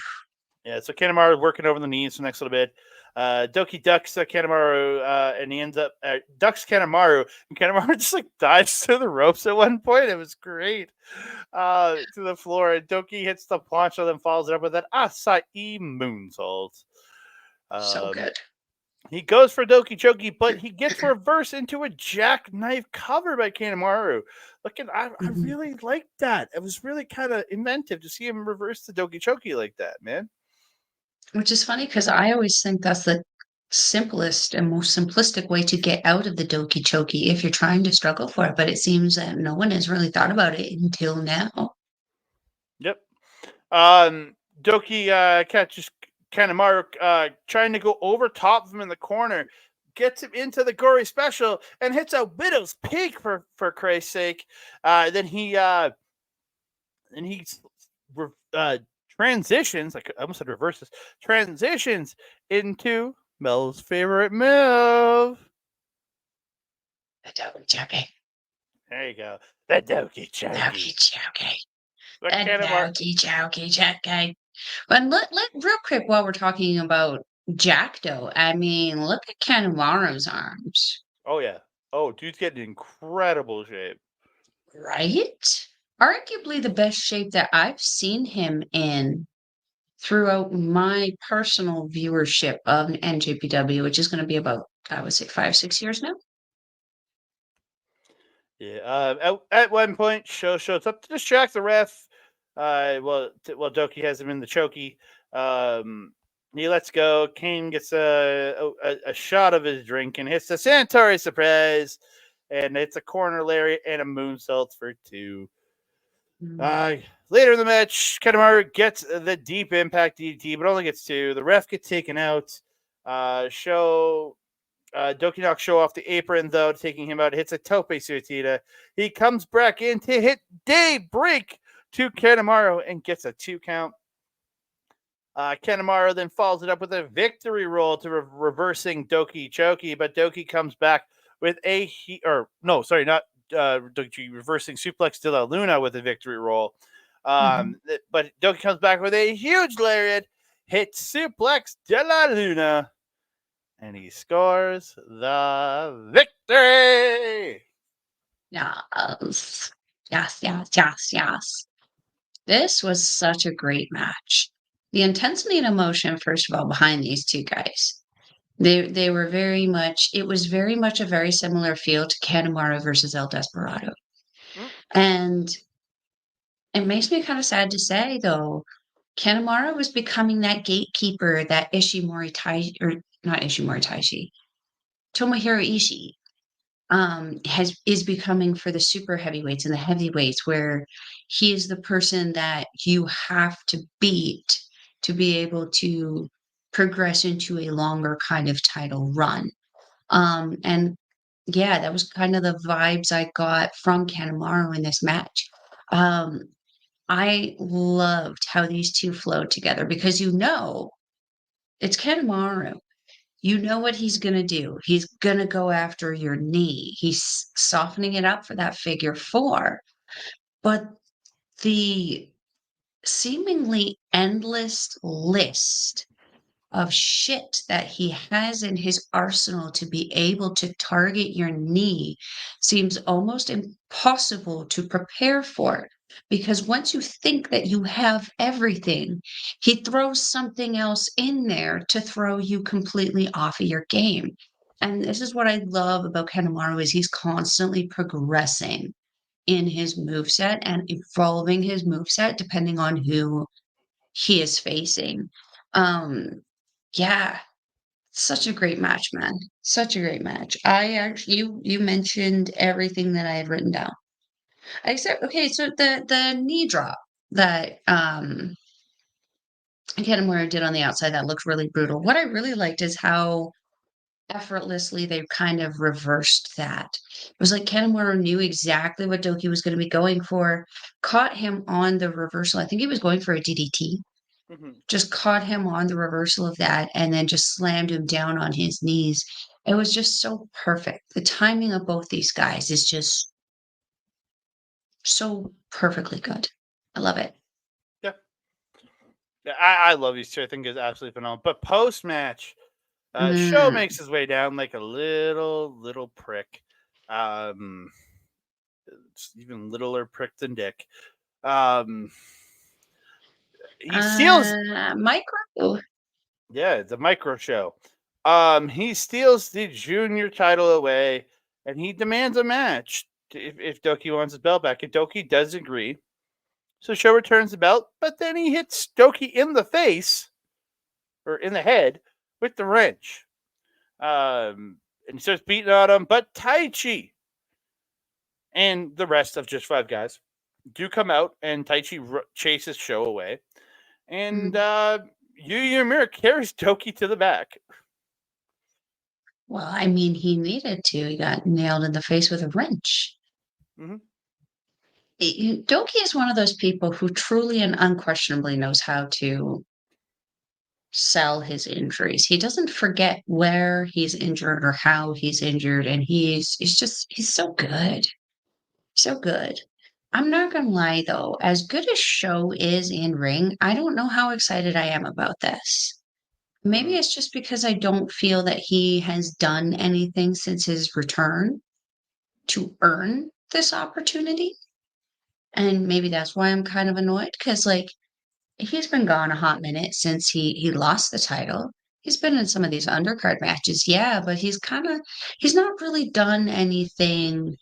Yeah, so Kanemaru working over the knees the next little bit. Douki ducks Kanemaru, and he ends up ducks Kanemaru, and Kanemaru just like dives to the ropes at one point. It was great. To the floor, and Douki hits the plancha, then follows it up with an acai moonsault. So good. He goes for Doki Choki, but he gets reversed into a jackknife cover by Kanemaru. I really liked that. It was really kind of inventive to see him reverse the Doki Choki like that, man. Which is funny because I always think that's the simplest and most simplistic way to get out of the Doki Choki if you're trying to struggle for it. But it seems that no one has really thought about it until now. Yep. Doki catches Kanemaru trying to go over top of him in the corner, gets him into the gory special, and hits a widow's peak for Christ's sake. Then he transitions, like I almost said reverses, transitions into Mel's favorite move. The Doki Choki. There you go. The Doki Choki. Doki Choki. The Doki Choki Choki. But let real quick while we're talking about Jackdo, I mean, look at Kanemaru's arms. Oh yeah. Oh, dude's getting incredible shape. Right? Arguably the best shape that I've seen him in throughout my personal viewership of NJPW, which is going to be about, I would say, 5-6 years now. Yeah. At one point, shows up to distract the ref. Well, Douki has him in the chokey. He lets go. Kane gets a shot of his drink and hits the Santori surprise, and it's a corner lariat and a moonsault for 2. Later in the match, Kanemaru gets the deep impact DDT, but only gets 2. The ref gets taken out. Douki knocks Show off the apron, though, taking him out. Hits a tope suicida. He comes back in to hit Daybreak to Kanemaru and gets a 2 count. Kanemaru then follows it up with a victory roll to reversing Doki Choki, but Douki comes back with Douki reversing Suplex de la Luna with a victory roll. But Douki comes back with a huge lariat, hits Suplex de la Luna, And he scores the victory. Yes. Yes. This was such a great match. The intensity and emotion, first of all, behind these two guys. They were very much, it was very much a very similar feel to Kanemaru versus El Desperado. Mm. And it makes me kind of sad to say, though, Kanemaru was becoming that gatekeeper that Ishimori Tai, or not Ishimori Taishi, Tomohiro Ishii is becoming for the super heavyweights and the heavyweights, where he is the person that you have to beat to be able to progress into a longer kind of title run. And yeah, that was kind of the vibes I got from Kanemaru in this match. Um, I loved how these two flowed together because it's Kanemaru. You know what he's going to do. He's going to go after your knee. He's softening it up for that figure four. But the seemingly endless list of shit that he has in his arsenal to be able to target your knee seems almost impossible to prepare for. Because once you think that you have everything, he throws something else in there to throw you completely off of your game. And this is what I love about Kanemaru is he's constantly progressing in his moveset and evolving his moveset depending on who he is facing. Um, yeah, such a great match, man. Such a great match. I actually you mentioned everything that I had written down. Except okay, so the knee drop that Kanemaru did on the outside that looked really brutal. What I really liked is how effortlessly they kind of reversed that. It was like Kanemaru knew exactly what Douki was going to be going for, caught him on the reversal. I think he was going for a DDT. Mm-hmm. Just caught him on the reversal of that and then just slammed him down on his knees. It was just so perfect. The timing of both these guys is just so perfectly good. I love it. Yeah. Yeah, I love these two. I think it's absolutely phenomenal. But post match, Show Mm. makes his way down like a little prick. It's even littler prick than Dick. Um, he steals. Micro. Yeah, the micro show. He steals the junior title away, and he demands a match if Douki wants his belt back. And Douki does agree. So Show returns the belt, but then he hits Douki in the face or in the head with the wrench. And he starts beating on him, but Taichi and the rest of just five guys do come out, and Taichi chases Show away. And Mm. Yu Uemura carries Douki to the back. Well, I mean, he needed to. He got nailed in the face with a wrench. Mm-hmm. Doki is one of those people who truly and unquestionably knows how to sell his injuries. He doesn't forget where he's injured or how he's injured, and he's so good. So good. I'm not gonna lie though, as good as Show is in ring, I don't know how excited I am about this. Maybe Mm-hmm. it's just because I don't feel that he has done anything since his return to earn this opportunity. And maybe that's why I'm kind of annoyed because, like, he's been gone a hot minute since he lost the title. He's been in some of these undercard matches, yeah, but he's not really done anything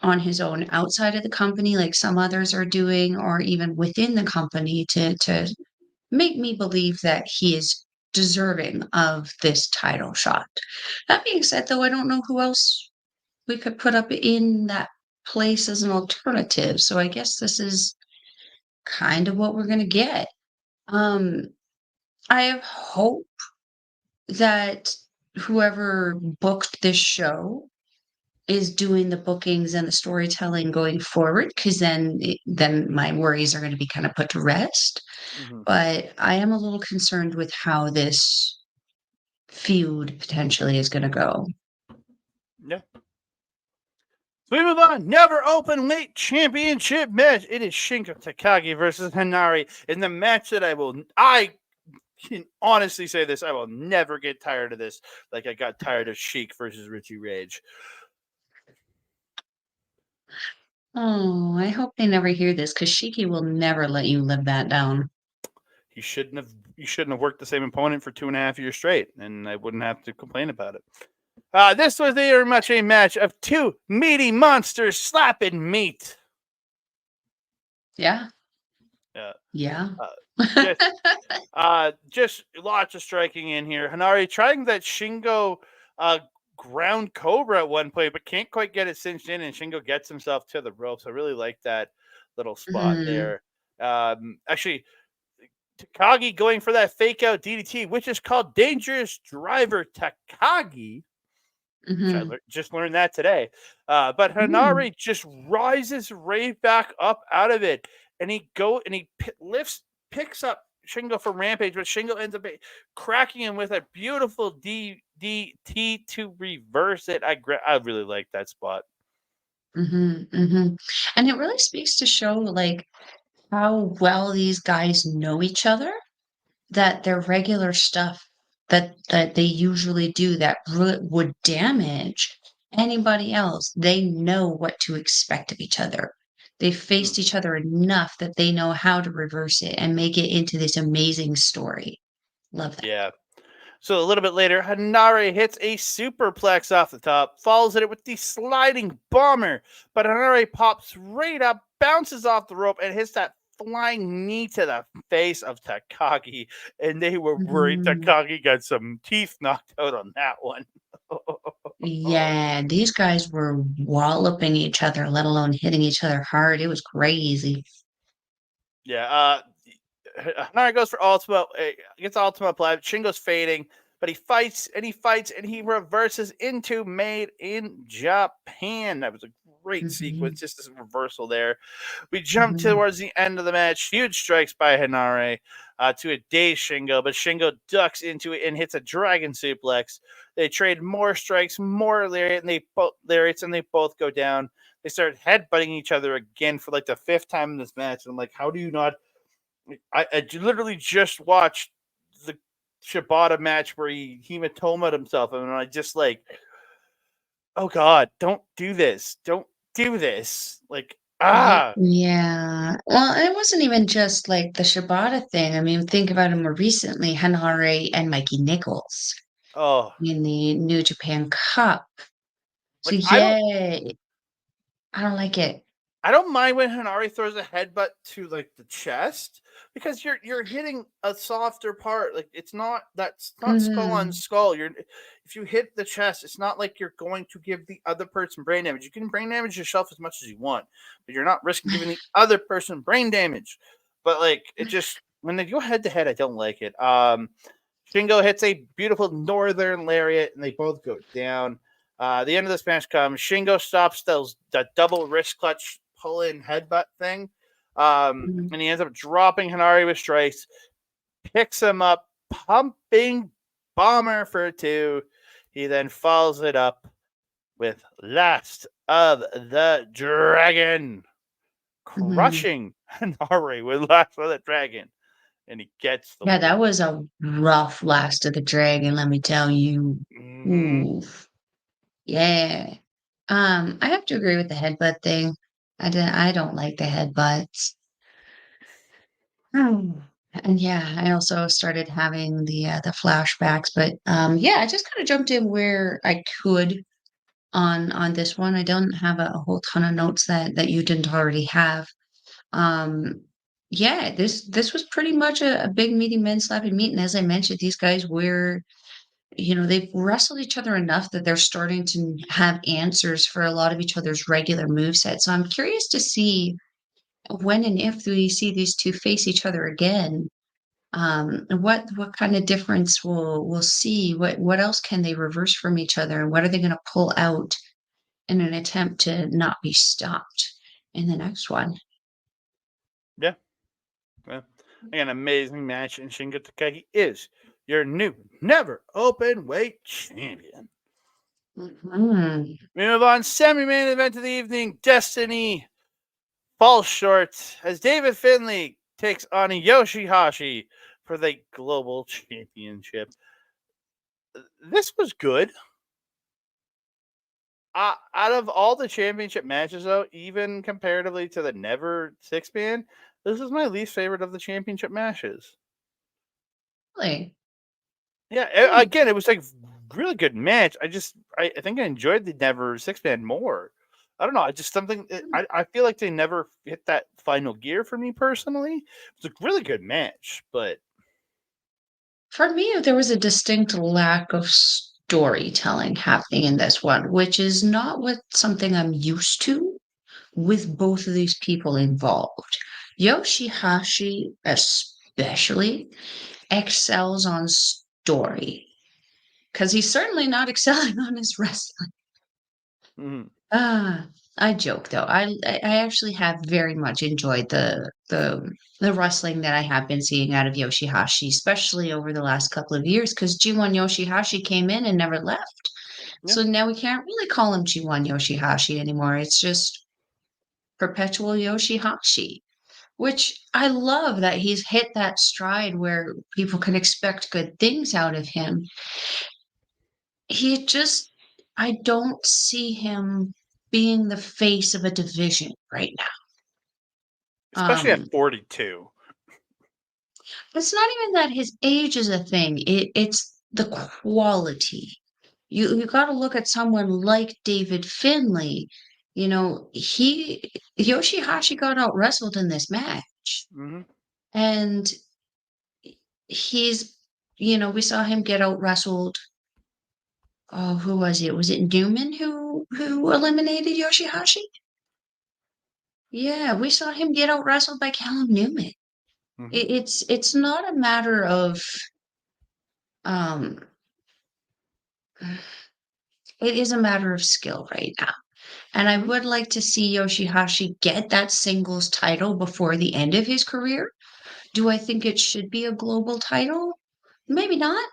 on his own outside of the company like some others are doing, or even within the company to make me believe that he is deserving of this title shot. That being said, though, I don't know who else we could put up in that place as an alternative. So I guess this is kind of what we're gonna get. Um, I have hope that whoever booked this show is doing the bookings and the storytelling going forward, because then my worries are going to be kind of put to rest. Mm-hmm. But I am a little concerned with how this feud potentially is going to go. Yeah. So we move on. Never open weight championship match. It is Shingo Takagi versus Henare in the match that I can honestly say this. I will never get tired of this. Like I got tired of Sheik versus Richie Rage. Oh, I hope they never hear this because Shiki will never let you live that down. You shouldn't have worked the same opponent for 2.5 years straight, and I wouldn't have to complain about it. This was very much a match of two meaty monsters slapping meat. Yeah. Uh, Yeah. just, just lots of striking in here. Henare trying that Shingo ground Cobra at one point, but can't quite get it cinched in, and Shingo gets himself to the ropes. I really like that little spot Mhm. there. Actually, Takagi going for that fake out DDT, which is called Dangerous Driver Takagi, which I Mhm. just learned that today. But Mm. Henare just rises right back up out of it, and he picks up Shingo from Rampage, but Shingo ends up cracking him with a beautiful DDT to reverse it. I really like that spot. Mhm. Mhm. And it really speaks to show, like, how well these guys know each other, that their regular stuff that they usually do that would damage anybody else, they know what to expect of each other. They've faced each other enough that they know how to reverse it and make it into this amazing story. Love that. Yeah. So a little bit later, Henare hits a superplex off the top, follows it with the sliding bomber, but Henare pops right up, bounces off the rope, and hits that flying knee to the face of Takagi. And they were worried Mhm. Takagi got some teeth knocked out on that one. Yeah, these guys were walloping each other, let alone hitting each other hard. It was crazy. Yeah, Hanare goes for ultimate, gets ultimate applied. Shingo's fading, but he fights and he fights and he reverses into Made in Japan. That was a great sequence, Mhm. just this reversal there. We jump Mhm. towards the end of the match. Huge strikes by Henare to a dazed Shingo, but Shingo ducks into it and hits a dragon suplex. They trade more strikes, more lariats, and they both go down. They start headbutting each other again for like the fifth time in this match. And I'm like, how do you not? I literally just watched the Shibata match where he hematomaed himself, and I just like, oh god, don't do this, don't do this, like Yeah. Well, it wasn't even just like the Shibata thing. I mean, think about it more recently, Hanare and Mikey Nichols oh, in the New Japan Cup. So like I don't yeah, I don't like it. I don't mind when Hanari throws a headbutt to like the chest because you're hitting a softer part. Like it's not skull on Mhm. skull. You're if you hit the chest, it's not like you're going to give the other person brain damage. You can brain damage yourself as much as you want, but you're not risking giving the other person brain damage. But like it just when they go head to head, I don't like it. Shingo hits a beautiful northern lariat, and they both go down. The end of this match comes. Shingo stops that double wrist clutch pull in headbutt thing, Mhm. and he ends up dropping Hanari with strikes. Picks him up, pumping bomber for two. He then follows it up with Last of the Dragon, Mhm. crushing Hanari with Last of the Dragon, and he gets the Yeah, win. that was a rough Last of the Dragon, let me tell you. Mm-hmm. Oof. Yeah. I have to agree with the headbutt thing. I don't like the headbutts. And yeah, I also started having the flashbacks, but yeah, I just kind of jumped in where I could on this one. I don't have a whole ton of notes that you didn't already have. Um, yeah, this was pretty much a big meaty men slapping meet, and as I mentioned, these guys were, they've wrestled each other enough that they're starting to have answers for a lot of each other's regular movesets. So I'm curious to see when and if we see these two face each other again, what kind of difference we'll see. What else can they reverse from each other, and what are they going to pull out in an attempt to not be stopped in the next one? Yeah. Well, an amazing match, and Shingo Takagi is your new never open weight champion. Mhm. We move on. Semi-main event of the evening. Destiny falls short as David Finlay takes on Yoshi-Hashi for the Global Championship. This was good. Out of all the championship matches, though, even comparatively to the Never 6-man, this is my least favorite of the championship matches. Really? Yeah, Hmm. again, it was like really good match. I think I enjoyed the Never 6-man more. I don't know. I just something. I feel like they never hit that final gear for me personally. It's a really good match, but For me, there was a distinct lack of storytelling happening in this one, which is not what something I'm used to with both of these people involved. Yoshi-Hashi especially excels on story because he's certainly not excelling on his wrestling. mhm. Ah, I joke though. I actually have very much enjoyed the wrestling that I have been seeing out of Yoshi-Hashi, especially over the last couple of years, because G1 Yoshi-Hashi came in and never left. Yeah. So now we can't really call him G1 Yoshi-Hashi anymore. It's just perpetual Yoshi-Hashi, which I love that he's hit that stride where people can expect good things out of him. He just, I don't see him being the face of a division right now. Especially at 42. It's not even that his age is a thing. It's the quality. You got to look at someone like David Finlay. You know, Yoshi-Hashi got out wrestled in this match, Hmm. and he's, we saw him get out wrestled. Oh, who was it? Was it Newman who eliminated Yoshi-Hashi? Yeah, we saw him get out wrestled by Callum Newman. Hmm. It's not a matter of um it is a matter of skill right now. And I Hmm. would like to see Yoshi-Hashi get that singles title before the end of his career. Do I think it should be a global title? Maybe not.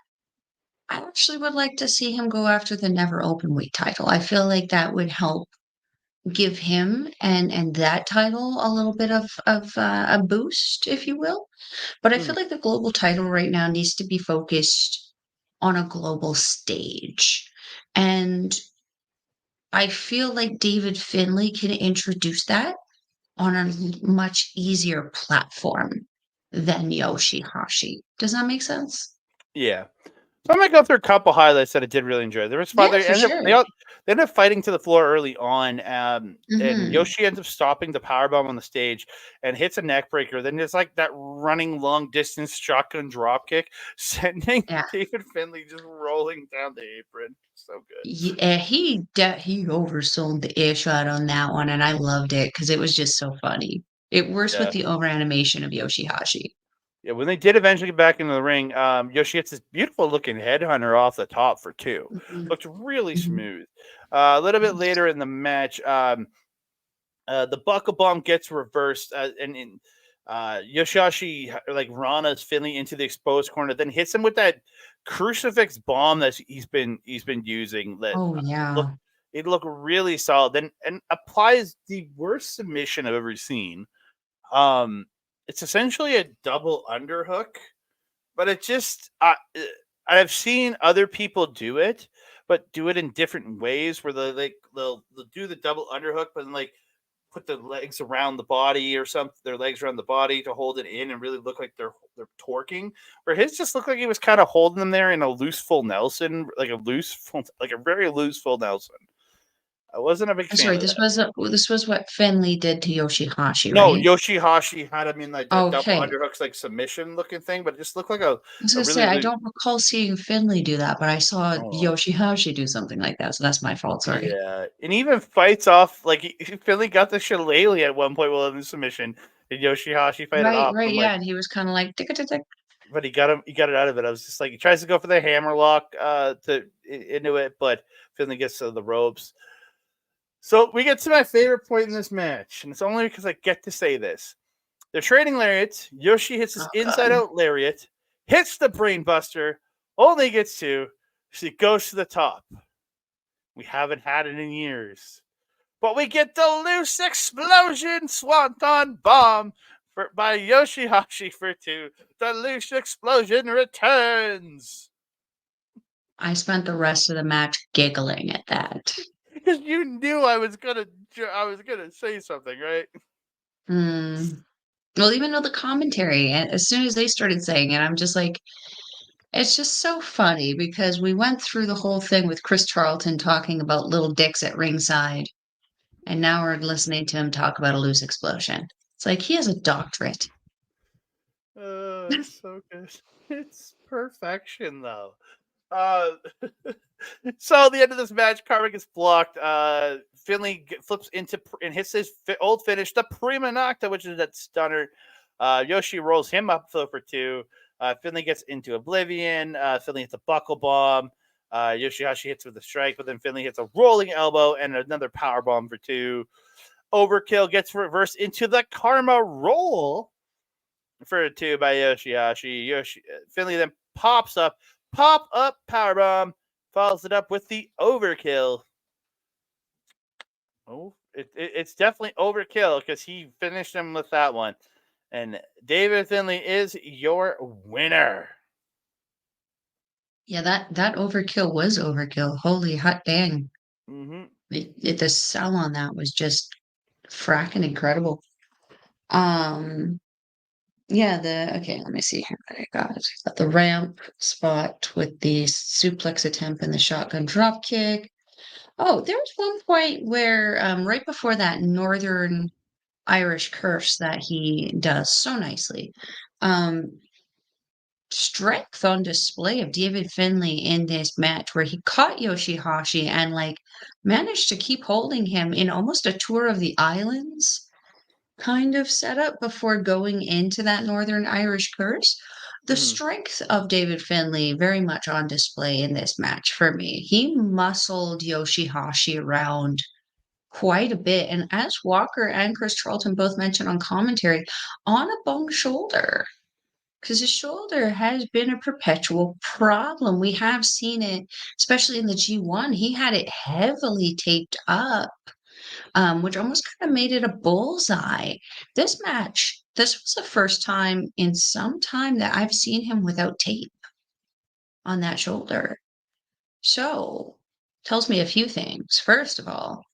I actually would like to see him go after the never openweight title. I feel like that would help give him and that title a little bit of a boost, if you will. But I Hmm. feel like the global title right now needs to be focused on a global stage. And I feel like David Finlay can introduce that on a much easier platform than Yoshi-Hashi. Does that make sense? Yeah. So I'm gonna go through a couple highlights that I did really enjoy. There was fun. Yeah, for sure. They ended up fighting to the floor early on, and Mhm. Yoshi ends up stopping the powerbomb on the stage and hits a neck breaker. Then there's like that running long distance shotgun drop kick, sending Yeah. David Finlay just rolling down the apron. So good. Yeah, he oversold the earshot on that one, and I loved it because it was just so funny. It works with Yeah. the over animation of Yoshi-Hashi. Yeah, when they did eventually get back into the ring, Yoshi hits this beautiful looking headhunter off the top for two. Mhm. Looked really Mhm. smooth. A little bit later in the match, the buckle bomb gets reversed, and Yoshihashi like Rana's Finlay into the exposed corner, then hits him with that crucifix bomb that he's been using. That Oh, look yeah. it looked really solid. Then and applies the worst submission I've ever seen. Um, it's essentially a double underhook, but it just I've seen other people do it, but do it in different ways where they'll do the double underhook, but then like put the legs around the body or something, their legs around the body to hold it in and really look like they're torquing. Where his just looked like he was kind of holding them there in a loose full Nelson, like a very loose full Nelson. I wasn't a big I'm fan sorry, of that. this was what Finley did to Yoshi-Hashi, No, right? Yoshihashi had him in like a double Okay. underhooks like submission looking thing, but it just looked like I was a gonna say, really I loose. don't recall seeing Finley do that, but I saw Oh, Yoshi-Hashi do something like that, so that's my fault, sorry. yeah, and even fights off like he Finley got the shillelagh at one point while in the submission, and Yoshihashi fight it Right, off. right, I'm yeah, like, and he was kinda like, "Tick, tick, tick." but he got it out of it. I was just like, he tries to go for the hammerlock into it, but Finley gets to the ropes. So we get to my favorite point in this match, and it's only because I get to say this. They're trading lariats. Yoshi hits his Oh, inside god. out lariat, hits the brainbuster, only gets two. She goes to the top. We haven't had it in years. But we get the loose explosion swanton bomb by Yoshi-Hashi for 2. The loose explosion returns. I spent the rest of the match giggling at that. Because you knew I was gonna say something, right? Well, even though the commentary, as soon as they started saying it, I'm just like, it's just so funny because we went through the whole thing with Chris Charlton talking about little dicks at ringside, and now we're listening to him talk about a loose explosion. It's like he has a doctorate. It's so good. It's perfection, though. Uh, so at the end of this match, Karma gets blocked. Finlay flips into and hits his old finish, the Prima Nocta, which is that stunner. Yoshi rolls him up for 2. Finlay gets into Oblivion. Finlay hits a buckle bomb. Yoshi-Hashi hits with a strike, but then Finlay hits a rolling elbow and another power bomb for 2. Overkill gets reversed into the Karma roll for 2 by Yoshi-Hashi. Finlay then pops up, powerbomb, follows it up with the overkill. Oh, it's definitely overkill because he finished him with that one. And David Finlay is your winner. Yeah, that overkill was overkill. Holy hot dang. Mm-hmm. The sell on that was just fracking incredible. Yeah, okay, let me see here what I got. Got the ramp spot with the suplex attempt and the shotgun drop kick. Oh, there was one point where right before that Northern Irish curse that he does so nicely. Strength on display of David Finlay in this match where he caught Yoshi-Hashi and like managed to keep holding him in almost a tour of the islands kind of setup before going into that Northern Irish curse. The strength of David Finlay very much on display in this match for me. He muscled Yoshi-Hashi around quite a bit. And as Walker and Chris Charlton both mentioned on commentary, on a bum shoulder. Because his shoulder has been a perpetual problem. We have seen it, especially in the G1. He had it heavily taped up, which almost kind of made it a bullseye. This match, this was the first time in some time that I've seen him without tape on that shoulder. So, tells me a few things. First of all,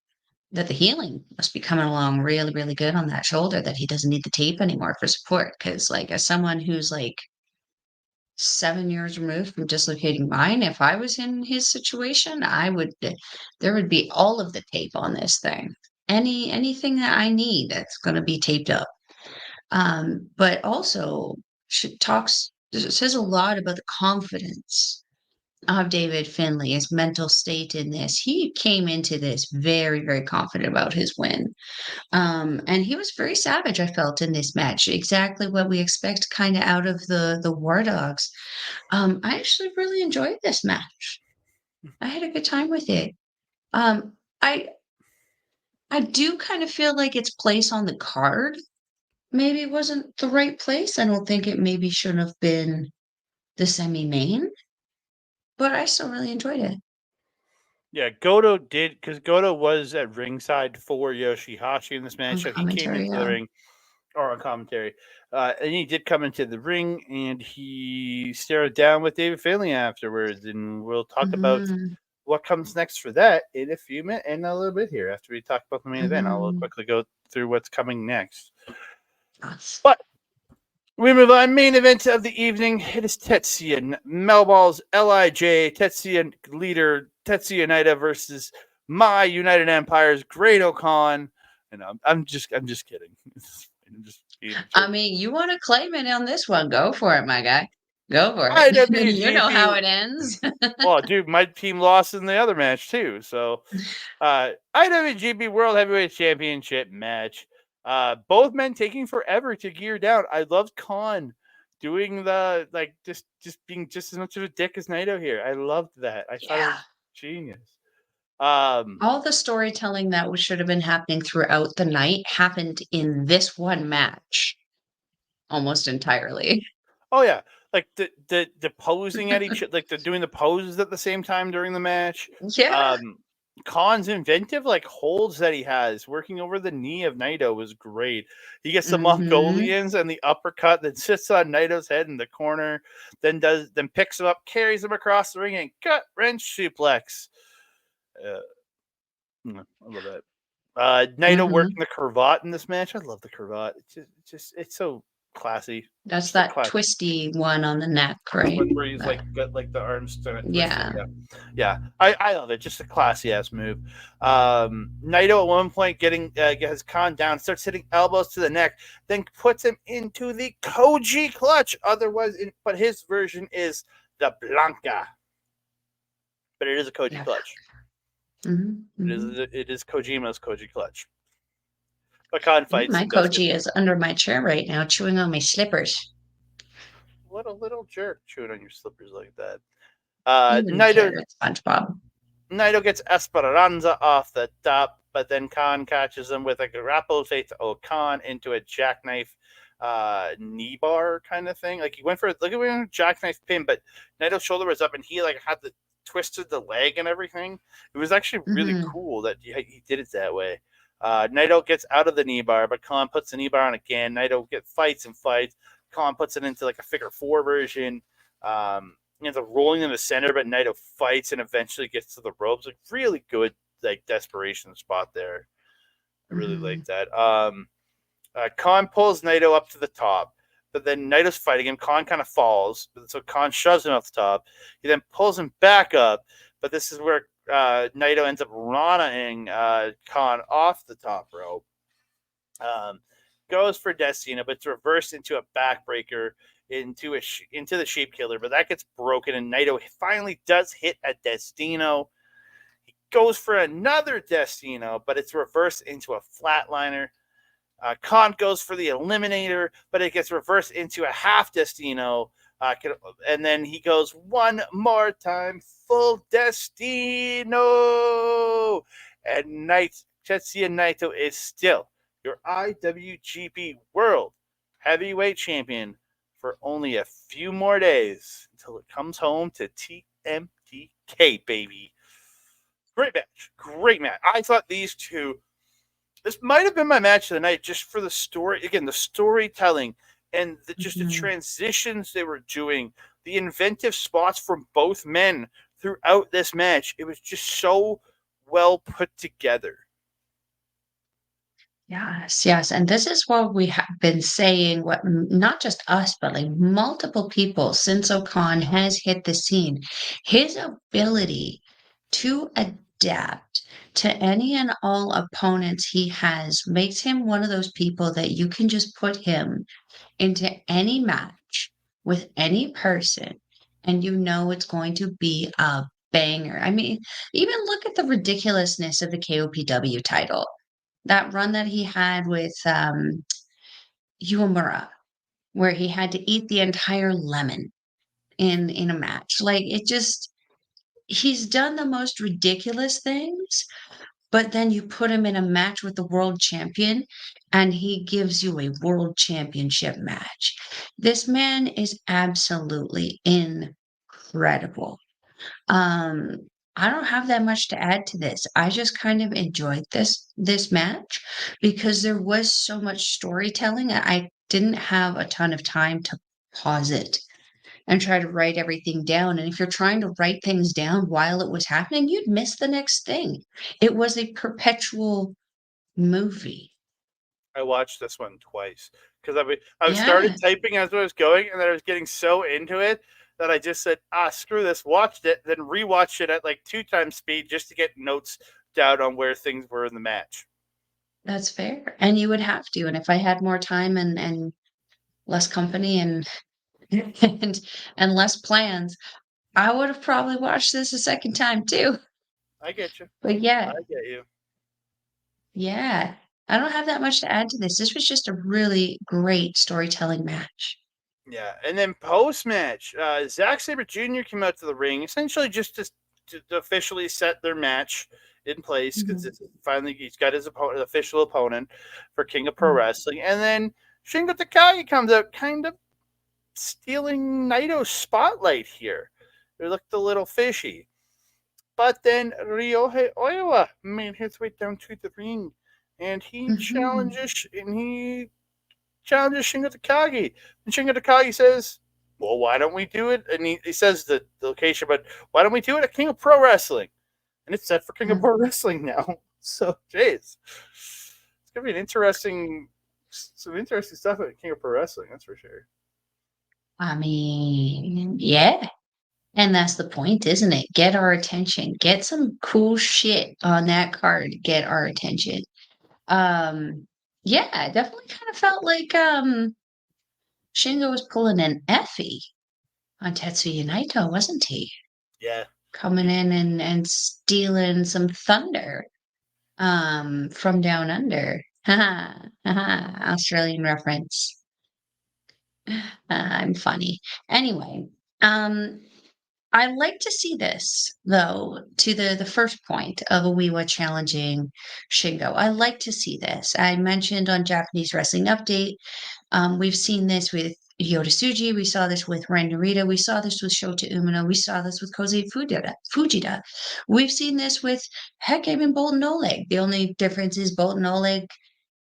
that the healing must be coming along really, really good on that shoulder, that he doesn't need the tape anymore for support. Because, like, as someone who's like 7 years removed from dislocating mine, if I was in his situation, there would be all of the tape on this thing. Anything that I need that's going to be taped up. But also says a lot about the confidence of David Finlay, his mental state in this. He came into this very, very confident about his win. And he was very savage, I felt, in this match. Exactly what we expect kind of out of the War Dogs. I actually really enjoyed this match. I had a good time with it. I do kind of feel like its place on the card maybe wasn't the right place. I don't think it maybe should have been the semi-main, but I still really enjoyed it. Yeah, Goto did, because Goto was at ringside for Yoshi-Hashi in this match, so he came into the ring, or on commentary, and he did come into the ring, and he stared down with David Finlay afterwards, and we'll talk about what comes next for that in a few minutes, in a little bit here, after we talk about the main event. I'll quickly go through what's coming next. But we move on. Main event of the evening. It is Tetsuya Melball's LIJ Tetsuya leader Tetsuya Naito versus my United Empire's Great-O-Khan. And I'm just kidding. I mean, you want to claim it on this one? Go for it, my guy. Go for it. You know how it ends. Well, dude, my team lost in the other match too. So, IWGP World Heavyweight Championship match. Both men taking forever to gear down. I loved Khan doing the just being just as much of a dick as Naito here. I loved that. I thought it was genius. All the storytelling that should have been happening throughout the night happened in this one match, almost entirely. Oh yeah, like the posing at each, like the doing the poses at the same time during the match. Yeah. Khan's inventive holds that he has working over the knee of Naito was great. He gets the Mongolians and the uppercut, then sits on Naito's head in the corner, then picks him up, carries him across the ring, and gut wrench suplex. I love that. Naito working the cravat in this match. I love the cravat. It's so classy. That's so that twisty one on the neck, right? Where he's got the arms twisted. Yeah. Yeah. I love it. Just a classy ass move. Naito at one point gets Khan down, starts hitting elbows to the neck, then puts him into the Koji clutch. But his version is the Blanca. But it is a Koji clutch. It is Kojima's Koji clutch. But Khan fights. My Koji is under my chair right now, chewing on my slippers. What a little jerk chewing on your slippers like that. Naito gets Esperanza off the top, but then Khan catches him with a grapple fate to Khan into a jackknife knee bar kind of thing. He went for a jackknife pin, but Naito's shoulder was up and he had twisted the leg and everything. It was actually really cool that he did it that way. Naito gets out of the knee bar, but Khan puts the knee bar on again. Naito fights. Khan puts it into a figure four version. Ends up rolling in the center, but Naito fights and eventually gets to the ropes. Really good desperation spot there. I really like that. Khan pulls Naito up to the top, but then Naito's fighting him. Khan kind of falls, so Khan shoves him off the top. He then pulls him back up, but this is where Naito ends up running Khan off the top rope. Goes for Destino, but it's reversed into a backbreaker into the Sheep Killer, but that gets broken, and Naito finally does hit a Destino. He goes for another Destino, but it's reversed into a flatliner. Khan goes for the Eliminator, but it gets reversed into a half Destino. And then he goes one more time, full Destino. And Tetsuya Naito is still your IWGP World Heavyweight Champion for only a few more days until it comes home to TMDK, baby. Great match. I thought these two, this might have been my match of the night just for the story. Again, the storytelling and the transitions they were doing, the inventive spots from both men throughout this match. It was just so well put together. Yes. And this is what we have been saying, not just us, but multiple people since Khan has hit the scene. His ability to adapt to any and all opponents he has makes him one of those people that you can just put him into any match with any person and it's going to be a banger. I mean, even look at the ridiculousness of the KOPW title. That run that he had with Uemura, where he had to eat the entire lemon in a match. He's done the most ridiculous things, but then you put him in a match with the world champion and he gives you a world championship match. This man is absolutely incredible. I don't have that much to add to this. I just kind of enjoyed this match because there was so much storytelling. I didn't have a ton of time to pause it and try to write everything down. And if you're trying to write things down while it was happening, you'd miss the next thing. It was a perpetual movie. I watched this one twice because I started typing as I was going, and then I was getting so into it that I just said, screw this, watched it, then rewatched it at 2 times speed just to get notes down on where things were in the match. That's fair. And you would have to. And if I had more time and less company and less plans, I would have probably watched this a second time too. I get you. But yeah. I get you. Yeah. I don't have that much to add to this. This was just a really great storytelling match. Yeah, and then post-match, Zack Sabre Jr. came out to the ring, essentially just to officially set their match in place, because finally he's got his official opponent for King of Pro Wrestling. And then Shingo Takagi comes out, kind of stealing Naito's spotlight here. It looked a little fishy. But then Ryohei Oiwa made his way down to the ring, and he Mhm. challenges Shingo Takagi. And Shingo Takagi says, "Well, why don't we do it?" And he says the location, but why don't we do it at King of Pro Wrestling? And it's set for King of Mm. Pro Wrestling now. So, jeez, it's gonna be some interesting stuff at King of Pro Wrestling. That's for sure. I mean, yeah. And that's the point, isn't it? Get our attention. Get some cool shit on that card. Get our attention. Yeah, I definitely kind of felt like Shingo was pulling an Effie on Tetsuya Naito, wasn't he? Yeah. Coming in and stealing some thunder from down under. Haha, haha, Australian reference. I'm funny. Anyway, um, I like to see this though, to the first point of Oiwa challenging Shingo. I like to see this. I mentioned on Japanese Wrestling Update, we've seen this with Yota Tsuji, we saw this with Ren Narita, we saw this with Shota Umino, we saw this with Kosei Fujita. We've seen this with heck, even Bolton Oleg. The only difference is Bolton Oleg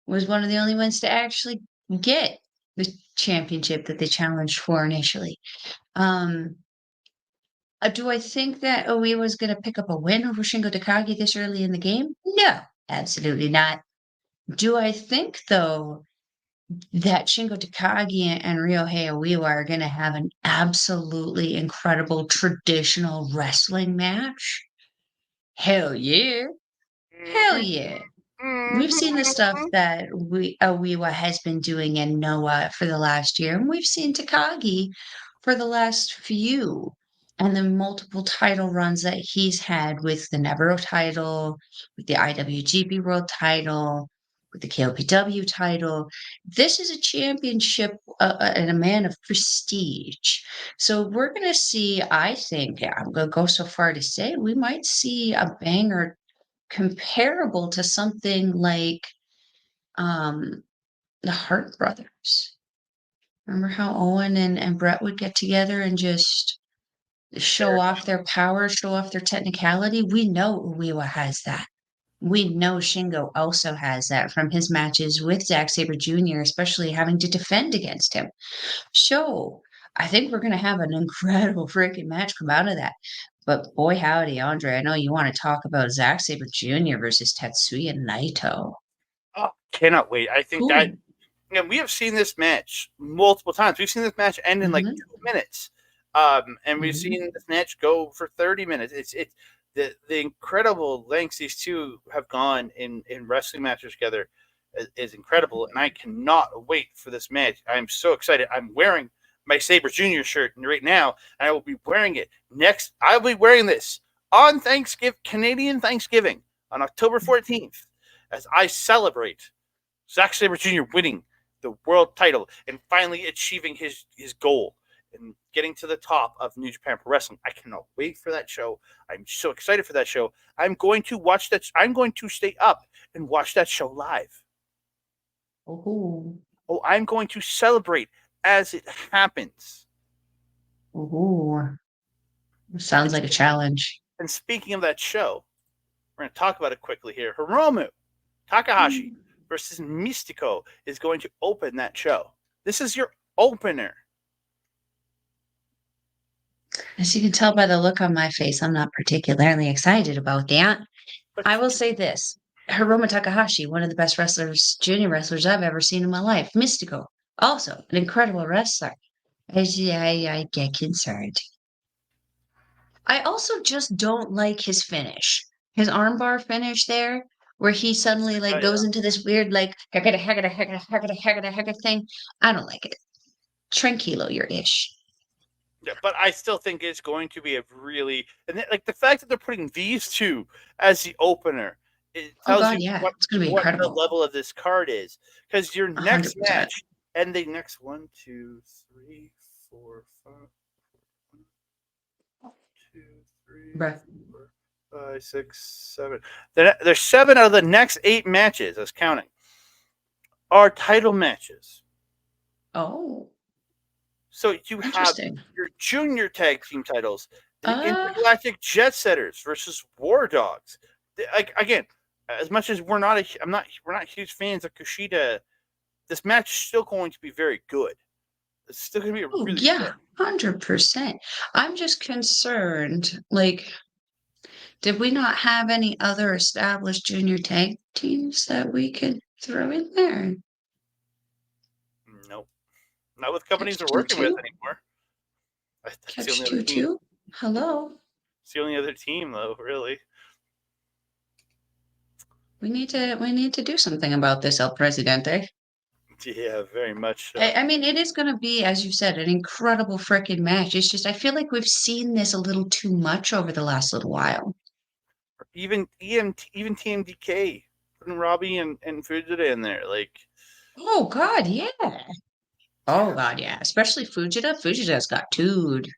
was one of the only ones to actually get the championship that they challenged for initially. Um, do I think that Oe was going to pick up a win over Shingo Takagi this early in the game? No, absolutely not. Do I think, though, that Shingo Takagi and Ryohei Oiwa are going to have an absolutely incredible traditional wrestling match? Hell yeah. Hell yeah. We've seen the stuff that Oiwa has been doing in Noah for the last year, and we've seen Takagi for the last few, and the multiple title runs that he's had with the Nevero title, with the IWGP World title, with the KOPW title. This is a championship and a man of prestige. So we're going to see, I think, I'm going to go so far to say, we might see a banger comparable to something like um, the Hart brothers. Remember how Owen and Brett would get together and just show off their power, show off their technicality? We know Uiwa has that. We know Shingo also has that from his matches with Zack Sabre Jr., especially having to defend against him. So I think we're going to have an incredible freaking match come out of that. But boy, howdy, Andre, I know you want to talk about Zack Sabre Jr. versus Tetsuya Naito. Oh, cannot wait. I think that Cool. we have seen this match multiple times. We've seen this match end in like Mhm, 2 minutes, and we've mhm. seen this match go for 30 minutes. It's the incredible lengths these two have gone in wrestling matches together is incredible, and I cannot wait for this match. I'm so excited. I'm wearing my Sabre Junior shirt right now, and I will be wearing it next. I'll be wearing this on Canadian Thanksgiving on October 14th as I celebrate Zack Sabre Jr. winning the world title and finally achieving his goal and getting to the top of New Japan Pro Wrestling. I cannot wait for that show. I'm so excited for that show. I'm going to watch that. I'm going to stay up and watch that show live. Ooh, Oh, I'm going to celebrate as it happens. ooh. Sounds And, like a challenge. and speaking of that show, we're going to talk about it quickly here. Hiromu Takahashi versus Mystico is going to open that show. This is your opener. As you can tell by the look on my face, I'm not particularly excited about that. But I will say this. Hiromu Takahashi, one of the best wrestlers, junior wrestlers I've ever seen in my life. Mystico, also an incredible wrestler. I get concerned. I also just don't like his finish. His armbar finish there, where he suddenly like yeah. goes into this weird like hagada thing. I don't like it. Tranquilo, your ish. Yeah, but I still think it's going to be a really like the fact that they're putting these two as the opener. It Oh tells God, you yeah, what it's gonna be what the incredible. level of this card is. Because your next 100%. match and the next 1, 2, 3, 4, 5, 2, 3, Bruh. 4, 5, 6, 7. There's 7 out of the next 8 matches. I was counting. Are title matches. Oh, So you have interesting. your junior tag team titles The Intergalactic Jet Setters versus War Dogs. Again, as much as we're not huge fans of Kushida, this match is still going to be very good. It's still going to be really yeah, good. 100%. I'm just concerned, like, did we not have any other established junior tag teams that we could throw in there? Nope. Not with companies Catch we're working with 2-2? anymore. That's the Catch only other team. 2-2? Hello? It's the only other team, though, really. We need to do something about this, El Presidente. Yeah, very much so. I mean, it is going to be, as you said, an incredible freaking match. It's just, I feel like we've seen this a little too much over the last little while. Even TMDK, putting Robbie and Fujita in there, like. Oh God, yeah. Oh God, yeah. Especially Fujita. Fujita's got dude.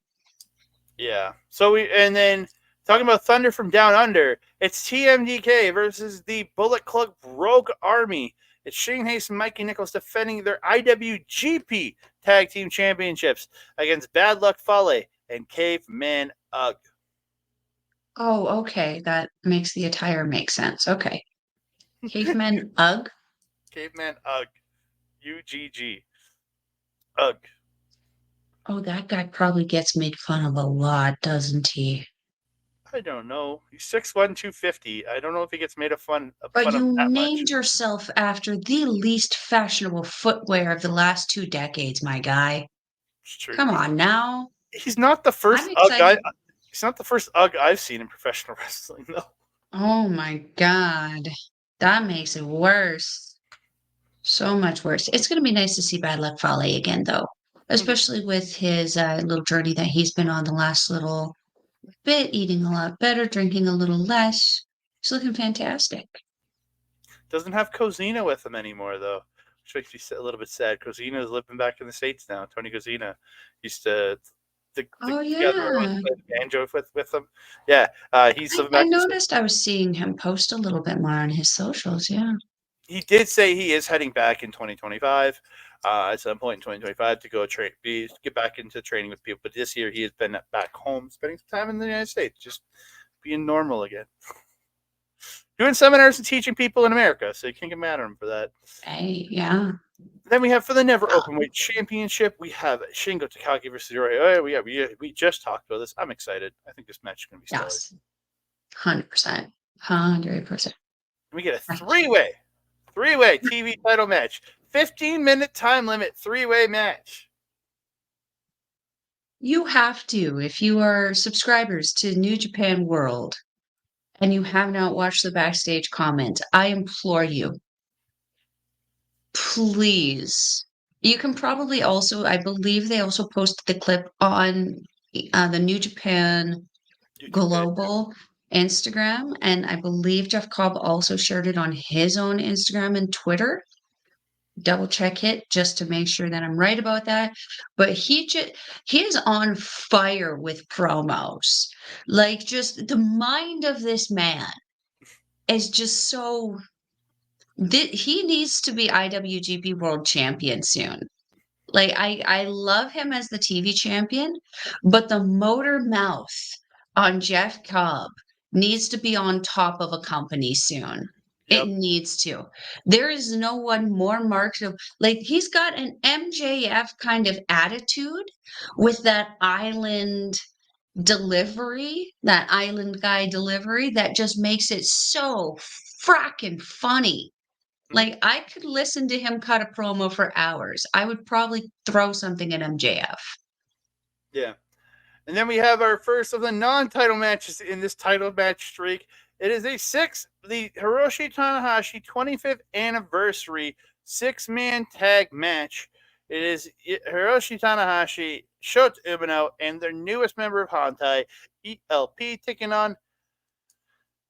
Yeah. And then talking about Thunder from Down Under, it's TMDK versus the Bullet Club Rogue Army. It's Shane Hayes and Mikey Nichols defending their IWGP Tag Team Championships against Bad Luck Fale and Caveman Ugg. Oh, okay. That makes the attire make sense. Okay. Caveman Ugg. Caveman Ugg. UGG. Ugg. Oh, that guy probably gets made fun of a lot, doesn't he? I don't know. He's 6'1", 250. I don't know if he gets made fun of But you that much. named yourself after the least fashionable footwear of the last 2 decades, my guy. It's true. Come on now. He's not the first I'm Ugg excited. He's not the first Ugg I've seen in professional wrestling, though. Oh my God. That makes it worse. So much worse. It's going to be nice to see Bad Luck Fale again, though, especially with his little journey that he's been on the last little bit, eating a lot better, drinking a little less. He's looking fantastic. Doesn't have Cozina with him anymore, though, which makes me a little bit sad. Cozina is living back in the States now. Tony Cozina used to the Oh, guy that always yeah. played banjo with him. Yeah, he's living I back in the States. noticed I was seeing him post a little bit more on his socials. Yeah. He did say he is heading back in 2025, at some point in 2025 to go get back into training with people. But this year he has been back home, spending some time in the United States, just being normal again. Doing seminars and teaching people in America, so you can't get mad at him for that. Hey, yeah. Then we have for the Never Openweight Championship, we have Shingo Takagi versus Hiromu. We just talked about this. I'm excited. I think this match is going to be stellar. Yes. 100%. 100%. We get a three-way TV title match. 15-minute time limit, three-way match. You have to, if you are subscribers to New Japan World and you have not watched the backstage comments, I implore you, please. You can probably also, I believe they also posted the clip on the New Japan Global Instagram, and I believe Jeff Cobb also shared it on his own Instagram and Twitter. Double check it just to make sure that I'm right about that. But he is on fire with promos. Like, just the mind of this man is just so. He needs to be IWGP World Champion soon. Like, I love him as the TV champion, but the motor mouth on Jeff Cobb needs to be on top of a company soon. It Yep. needs to. There is no one more marked of, like, he's got an MJF kind of attitude with that island delivery, that island guy delivery that just makes it so fracking funny. Like, I could listen to him cut a promo for hours. I would probably throw something at MJF. Yeah. And then we have our first of the non-title matches in this title match streak. It is the Hiroshi Tanahashi 25th anniversary 6-man tag match. It is Hiroshi Tanahashi, Shota Umino, and their newest member of Hantai, ELP, taking on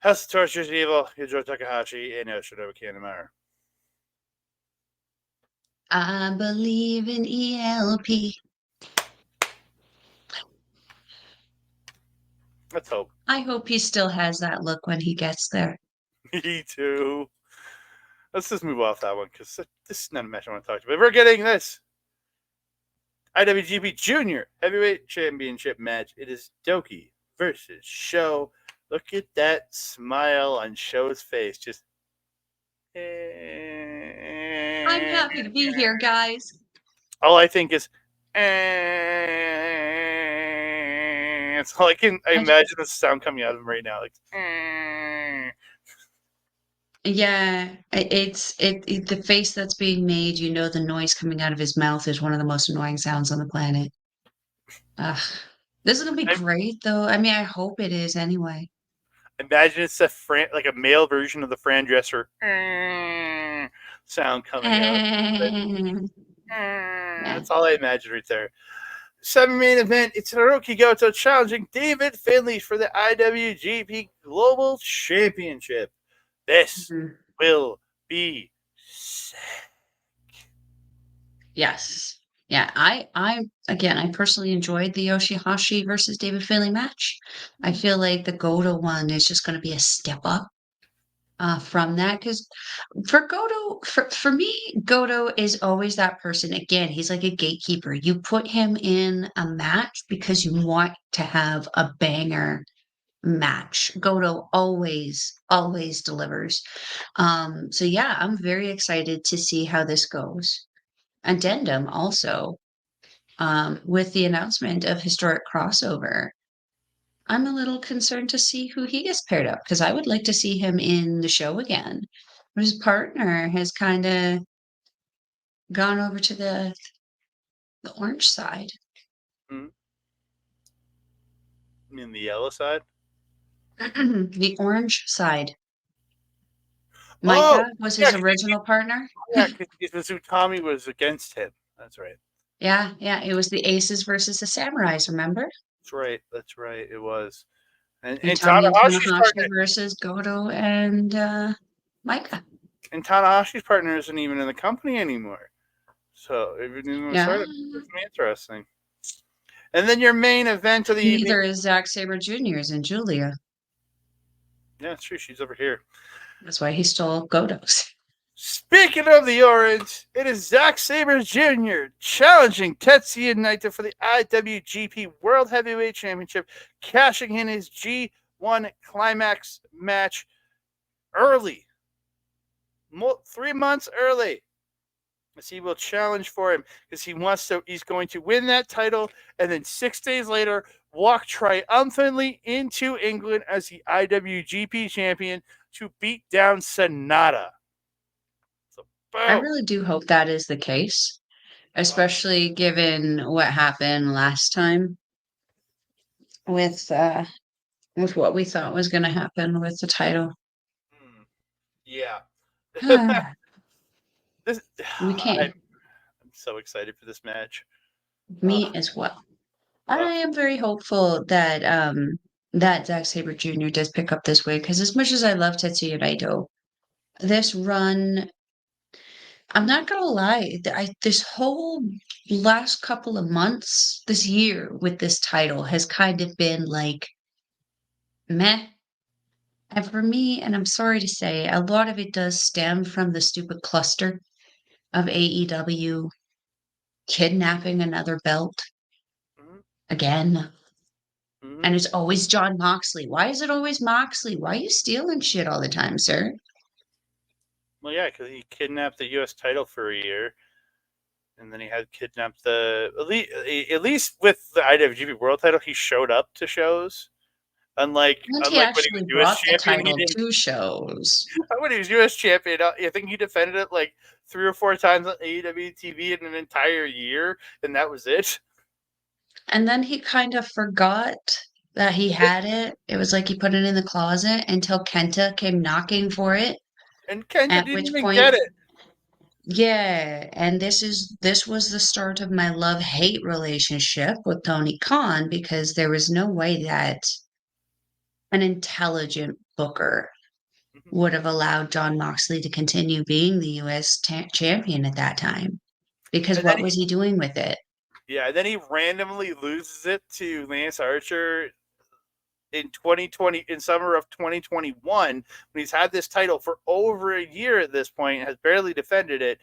House of Torture's Evil, Yujiro Takahashi, and Yoshinobu Kanemaru. I believe in ELP. Let's hope. I hope he still has that look when he gets there. Me too. Let's just move off that one because this is not a match I want to talk to. But we're getting this IWGP Junior Heavyweight Championship match. It is Douki versus Sho. Look at that smile on Sho's face. Just. I'm happy to be here, guys. All I think is. It's all I imagine the sound coming out of him right now. Like. Yeah, the face that's being made, the noise coming out of his mouth is one of the most annoying sounds on the planet. Ugh. This is gonna be great, though. I mean, I hope it is anyway. Imagine it's a male version of the Fran Dresser sound coming out. That's all I imagine right there. Semi-main event, it's Hirooki Goto challenging David Finlay for the IWGP Global Championship. This will be sick. Yes. Yeah, I personally enjoyed the Yoshi-Hashi versus David Finlay match. I feel like the Goto one is just going to be a step up from that, because for Goto, for me, Goto is always that person. Again, he's like a gatekeeper. You put him in a match because you want to have a banger match. Goto always delivers. So yeah, I'm very excited to see how this goes. Addendum also, with the announcement of historic crossover, I'm a little concerned to see who he gets paired up, because I would like to see him in the show again. But his partner has kind of gone over to the orange side. You mean the yellow side? The orange side. Micah was his original partner. Yeah, because Utami was against him. That's right. Yeah, it was the Aces versus the Samurais, remember? That's right, it was. And Tanahashi's partner versus Goto and Micah. And Tanahashi's partner isn't even in the company anymore. So it's interesting. And then your main event of the evening. Neither is Zack Sabre Jr.'s and Julia. Yeah, it's true. She's over here. That's why he stole Goto's. Speaking of the orange, it is Zack Sabre Jr. challenging Tetsuya Naito for the IWGP World Heavyweight Championship, cashing in his G1 Climax match early. 3 months early. As he will challenge for him because he's going to win that title and then 6 days later walk triumphantly into England as the IWGP champion to beat down Sonata. So, I really do hope that is the case, especially given what happened last time with what we thought was going to happen with the title. Yeah. We can't. I'm so excited for this match. Me as well. I am very hopeful that that Zack Sabre Jr. does pick up this way, because as much as I love Tetsuya Naito, this run, I'm not gonna lie, this whole last couple of months, this year with this title has kind of been like meh. And for me, and I'm sorry to say, a lot of it does stem from the stupid cluster of AEW kidnapping another belt again. And it's always John Moxley. Why is it always Moxley? Why are you stealing shit all the time, sir? Well, yeah, because he kidnapped the U.S. title for a year. And then he had kidnapped at least with the IWGP World title, he showed up to shows. Unlike when he was U.S. champion, he did 2 shows. When he was U.S. champion, I think he defended it like 3 or 4 times on AEW TV in an entire year, and that was it. And then he kind of forgot that he had it. It was like he put it in the closet until Kenta came knocking for it. And Kenta didn't even get it. Yeah, and this was the start of my love-hate relationship with Tony Khan, because there was no way that an intelligent booker would have allowed John Moxley to continue being the U.S. champion at that time. Because what was he doing with it? Yeah, then he randomly loses it to Lance Archer in 2020, in summer of 2021, when he's had this title for over a year at this point, has barely defended it.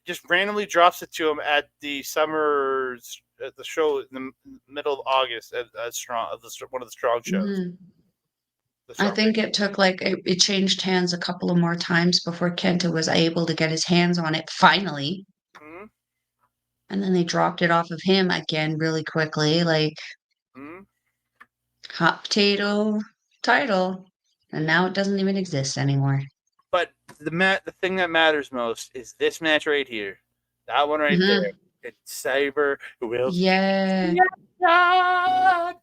Just randomly drops it to him at the Summer at the show in the middle of August at strong one of the strong shows. Mhm. The I strong think it took it changed hands a couple of more times before Kenta was able to get his hands on it finally. mm-hmm. And then they dropped it off of him again really quickly, like Mm-hmm. hot potato title. And now it doesn't even exist anymore. But the thing that matters most is this match right here. That one right there. Mhm. It's Saber will Yeah. God.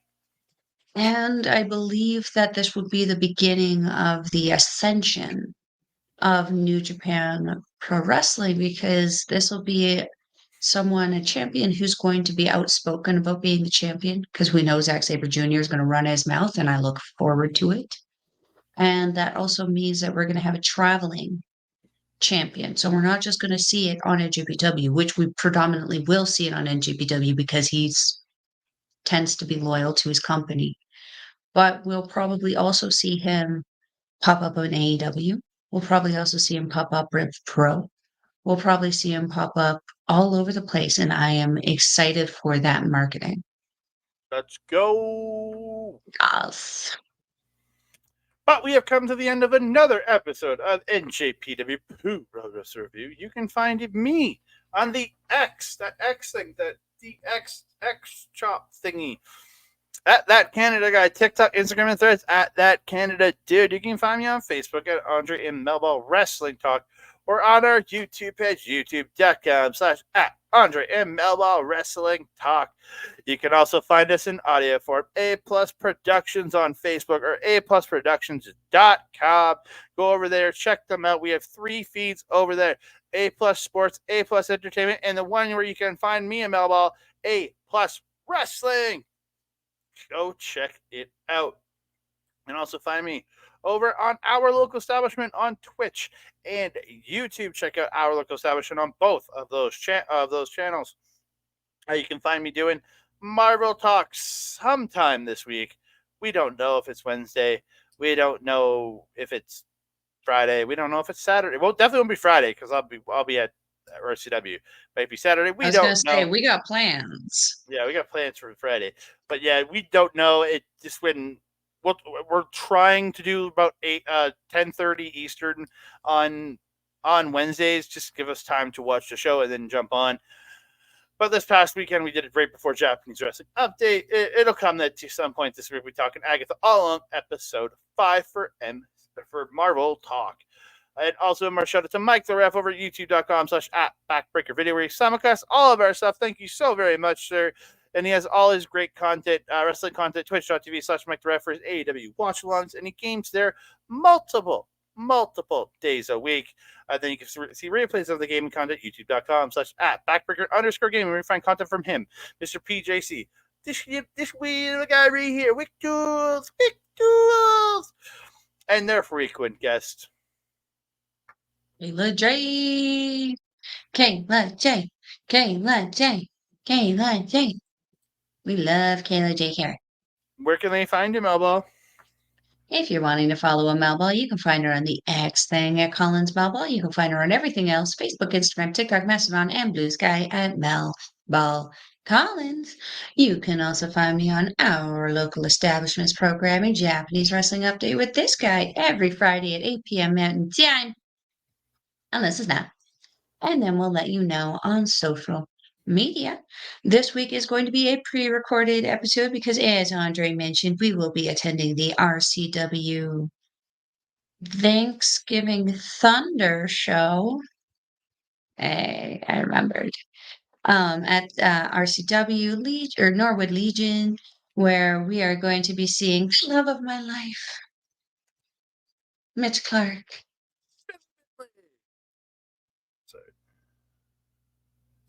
And I believe that this would be the beginning of the ascension of New Japan Pro Wrestling because this will be someone, a champion who's going to be outspoken about being the champion because we know Zack Sabre Jr. is going to run his mouth, and I look forward to it. And that also means that we're going to have a traveling champion. So we're not just going to see it on NJPW, which we predominantly will see it on NJPW because he's tends to be loyal to his company. But we'll probably also see him pop up on AEW. We'll probably also see him pop up Rev Pro. We'll probably see him pop up all over the place, and I am excited for that marketing. Let's go. Yes. But we have come to the end of another episode of NJPW Progress Review. You can find me on the X, that X thing, that the X chop thingy. At That Canada Guy, TikTok, Instagram, and Threads at That Canada Dude. You can find me on Facebook at Andre and Melball Wrestling Talk or on our YouTube page, youtube.com/ at Andre and Melball Wrestling Talk. You can also find us in audio form, A Plus Productions on Facebook or aplusproductions.com. Go over there, check them out. We have 3 feeds over there: A Plus Sports, A Plus Entertainment, and the one where you can find me and Melball, A Plus Wrestling. Go check it out. And also find me over on Our Local Establishment on Twitch and YouTube. Check out Our Local Establishment on both of those channels. You can find me doing Marvel Talks sometime this week. We don't know if it's Wednesday. We don't know if it's Friday. We don't know if it's Saturday. Well, definitely won't be Friday because I'll be at RCW. Might be Saturday. I We was going don't to say, know. we got plans. Yeah, we got plans for Friday, but yeah, we don't know. It just when we're trying to do about 10:30 Eastern on Wednesdays. Just give us time to watch the show and then jump on. But this past weekend we did it right before Japanese Wrestling Update. It'll come that to some point this week. We're talking Agatha all on episode 5 for Marvel Talk. And also, a shout out to Mike the Ref over at youtube.com/@backbreaker video where he simulcasts all of our stuff. Thank you so very much, sir. And he has all his great content, wrestling content, twitch.tv/Mike the Ref for his AEW watch alongs, and he games there multiple days a week. Then you can see replays of the gaming content, youtube.com/@backbreaker_gaming where you find content from him, Mr. PJC. This wheel guy right here, Wick Tools, and their frequent guest. Kayla J. Kayla J. Kayla J. Kayla J. We love Kayla J. here. Where can they find you, Melball? If you're wanting to follow a Melball, you can find her on the X thing at Collins Melball. You can find her on everything else: Facebook, Instagram, TikTok, Mastodon, and Blue Sky at Melball Collins. You can also find me on Our Local Establishments programming, Japanese Wrestling Update with this guy every Friday at 8 p.m. Mountain Time. Unless it's not. And then we'll let you know on social media. This week is going to be a pre-recorded episode because, as Andre mentioned, we will be attending the RCW Thanksgiving Thunder show. Hey, I remembered. At RCW or Norwood Legion, where we are going to be seeing the love of my life, Mitch Clark.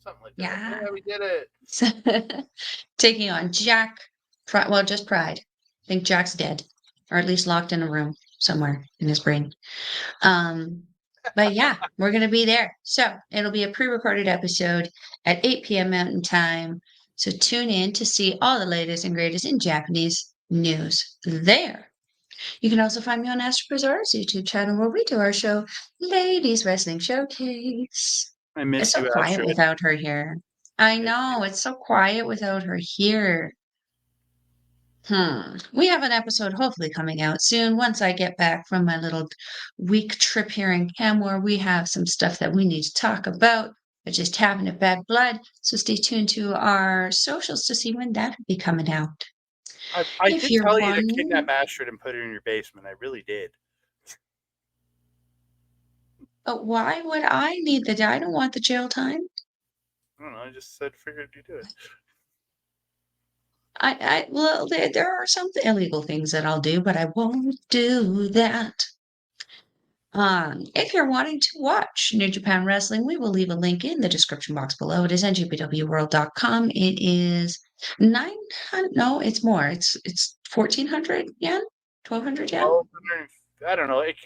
Something like that. Yeah. Yeah, we did it. Taking on Jack. Well, just Pride. I think Jack's dead, or at least locked in a room somewhere in his brain. But yeah, we're going to be there. So it'll be a pre-recorded episode at 8 p.m. Mountain Time. So tune in to see all the latest and greatest in Japanese news there. You can also find me on Astro Bizarre's YouTube channel where we do our show, Ladies Wrestling Showcase. I It's miss so you, quiet Astrid. without her here. I know, it's so quiet without her here. We have an episode hopefully coming out soon once I get back from my little week trip here in Canmore. We have some stuff that we need to talk about. I just haven't a bad blood, so stay tuned to our socials to see when that'll be coming out. I If did you're tell you to wondering, kidnap Astrid and put her in your basement. I really did. why would I need the? I don't want the jail time. I don't know. I just said figured you'd do it. Well, there are some illegal things that I'll do, but I won't do that. If you're wanting to watch New Japan Wrestling, we will leave a link in the description box below. It is njpwworld.com. It is 900. No, it's more. It's 1,400 yen, 1,200 yen. Oh, I don't know. It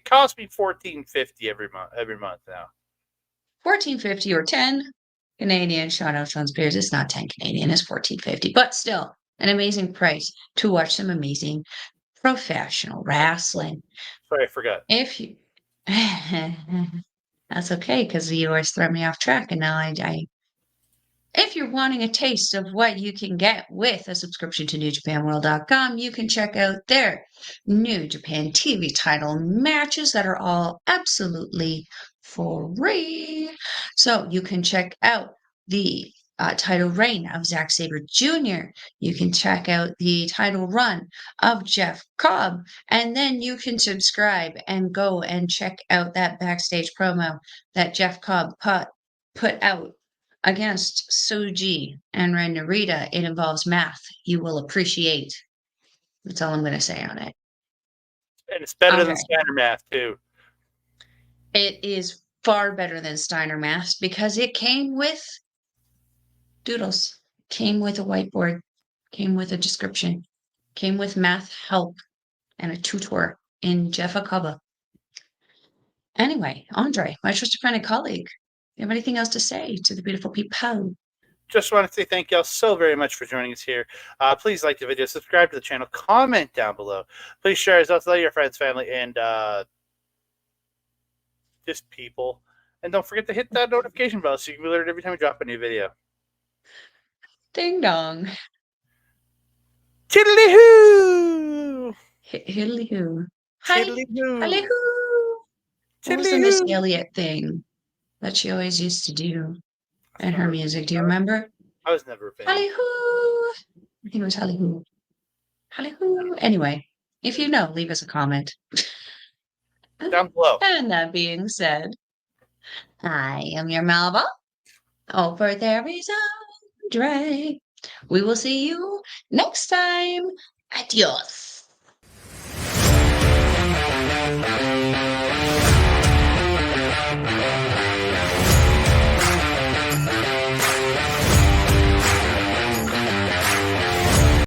costs me $14.50 every month now. 14.50 or 10 Canadian. Shout out Sean Spears. It's not 10 Canadian. It's 14.50, but still an amazing price to watch some amazing professional wrestling. Sorry, I forgot. If you, that's okay because you always throw me off track, and now I if you're wanting a taste of what you can get with a subscription to NewJapanWorld.com, you can check out their New Japan TV title matches that are all absolutely free. So you can check out the title reign of Zack Sabre Jr. You can check out the title run of Jeff Cobb, and then you can subscribe and go and check out that backstage promo that Jeff Cobb put out against Tsuji and Ren Narita. It involves math. You will appreciate. That's all I'm going to say on it. And it's better than Okay. Steiner math, too. It is far better than Steiner math because it came with doodles, came with a whiteboard, came with a description, came with math help and a tutor in Jeff Akaba. Anyway, Andre, my trusted friend and colleague, you have anything else to say to the beautiful people? Just want to say thank y'all so very much for joining us here. Please like the video, subscribe to the channel, comment down below. Please share us out to all your friends, family, and just people. And don't forget to hit that notification bell so you can be alerted every time we drop a new video. Ding dong. Tiddly-hoo! Hiddly-hoo. Tiddly-hoo! Hiddly-hoo. What was the Tiddly-hoo! Missy Elliott thing that she always used to do in her music? Do you remember? I was never a fan. Hally-hoo. I think it was Hally-hoo. Hally-hoo. Anyway, if you know, leave us a comment. Down below. And that being said, I am your Melball. Over there is Andre. We will see you next time. Adios.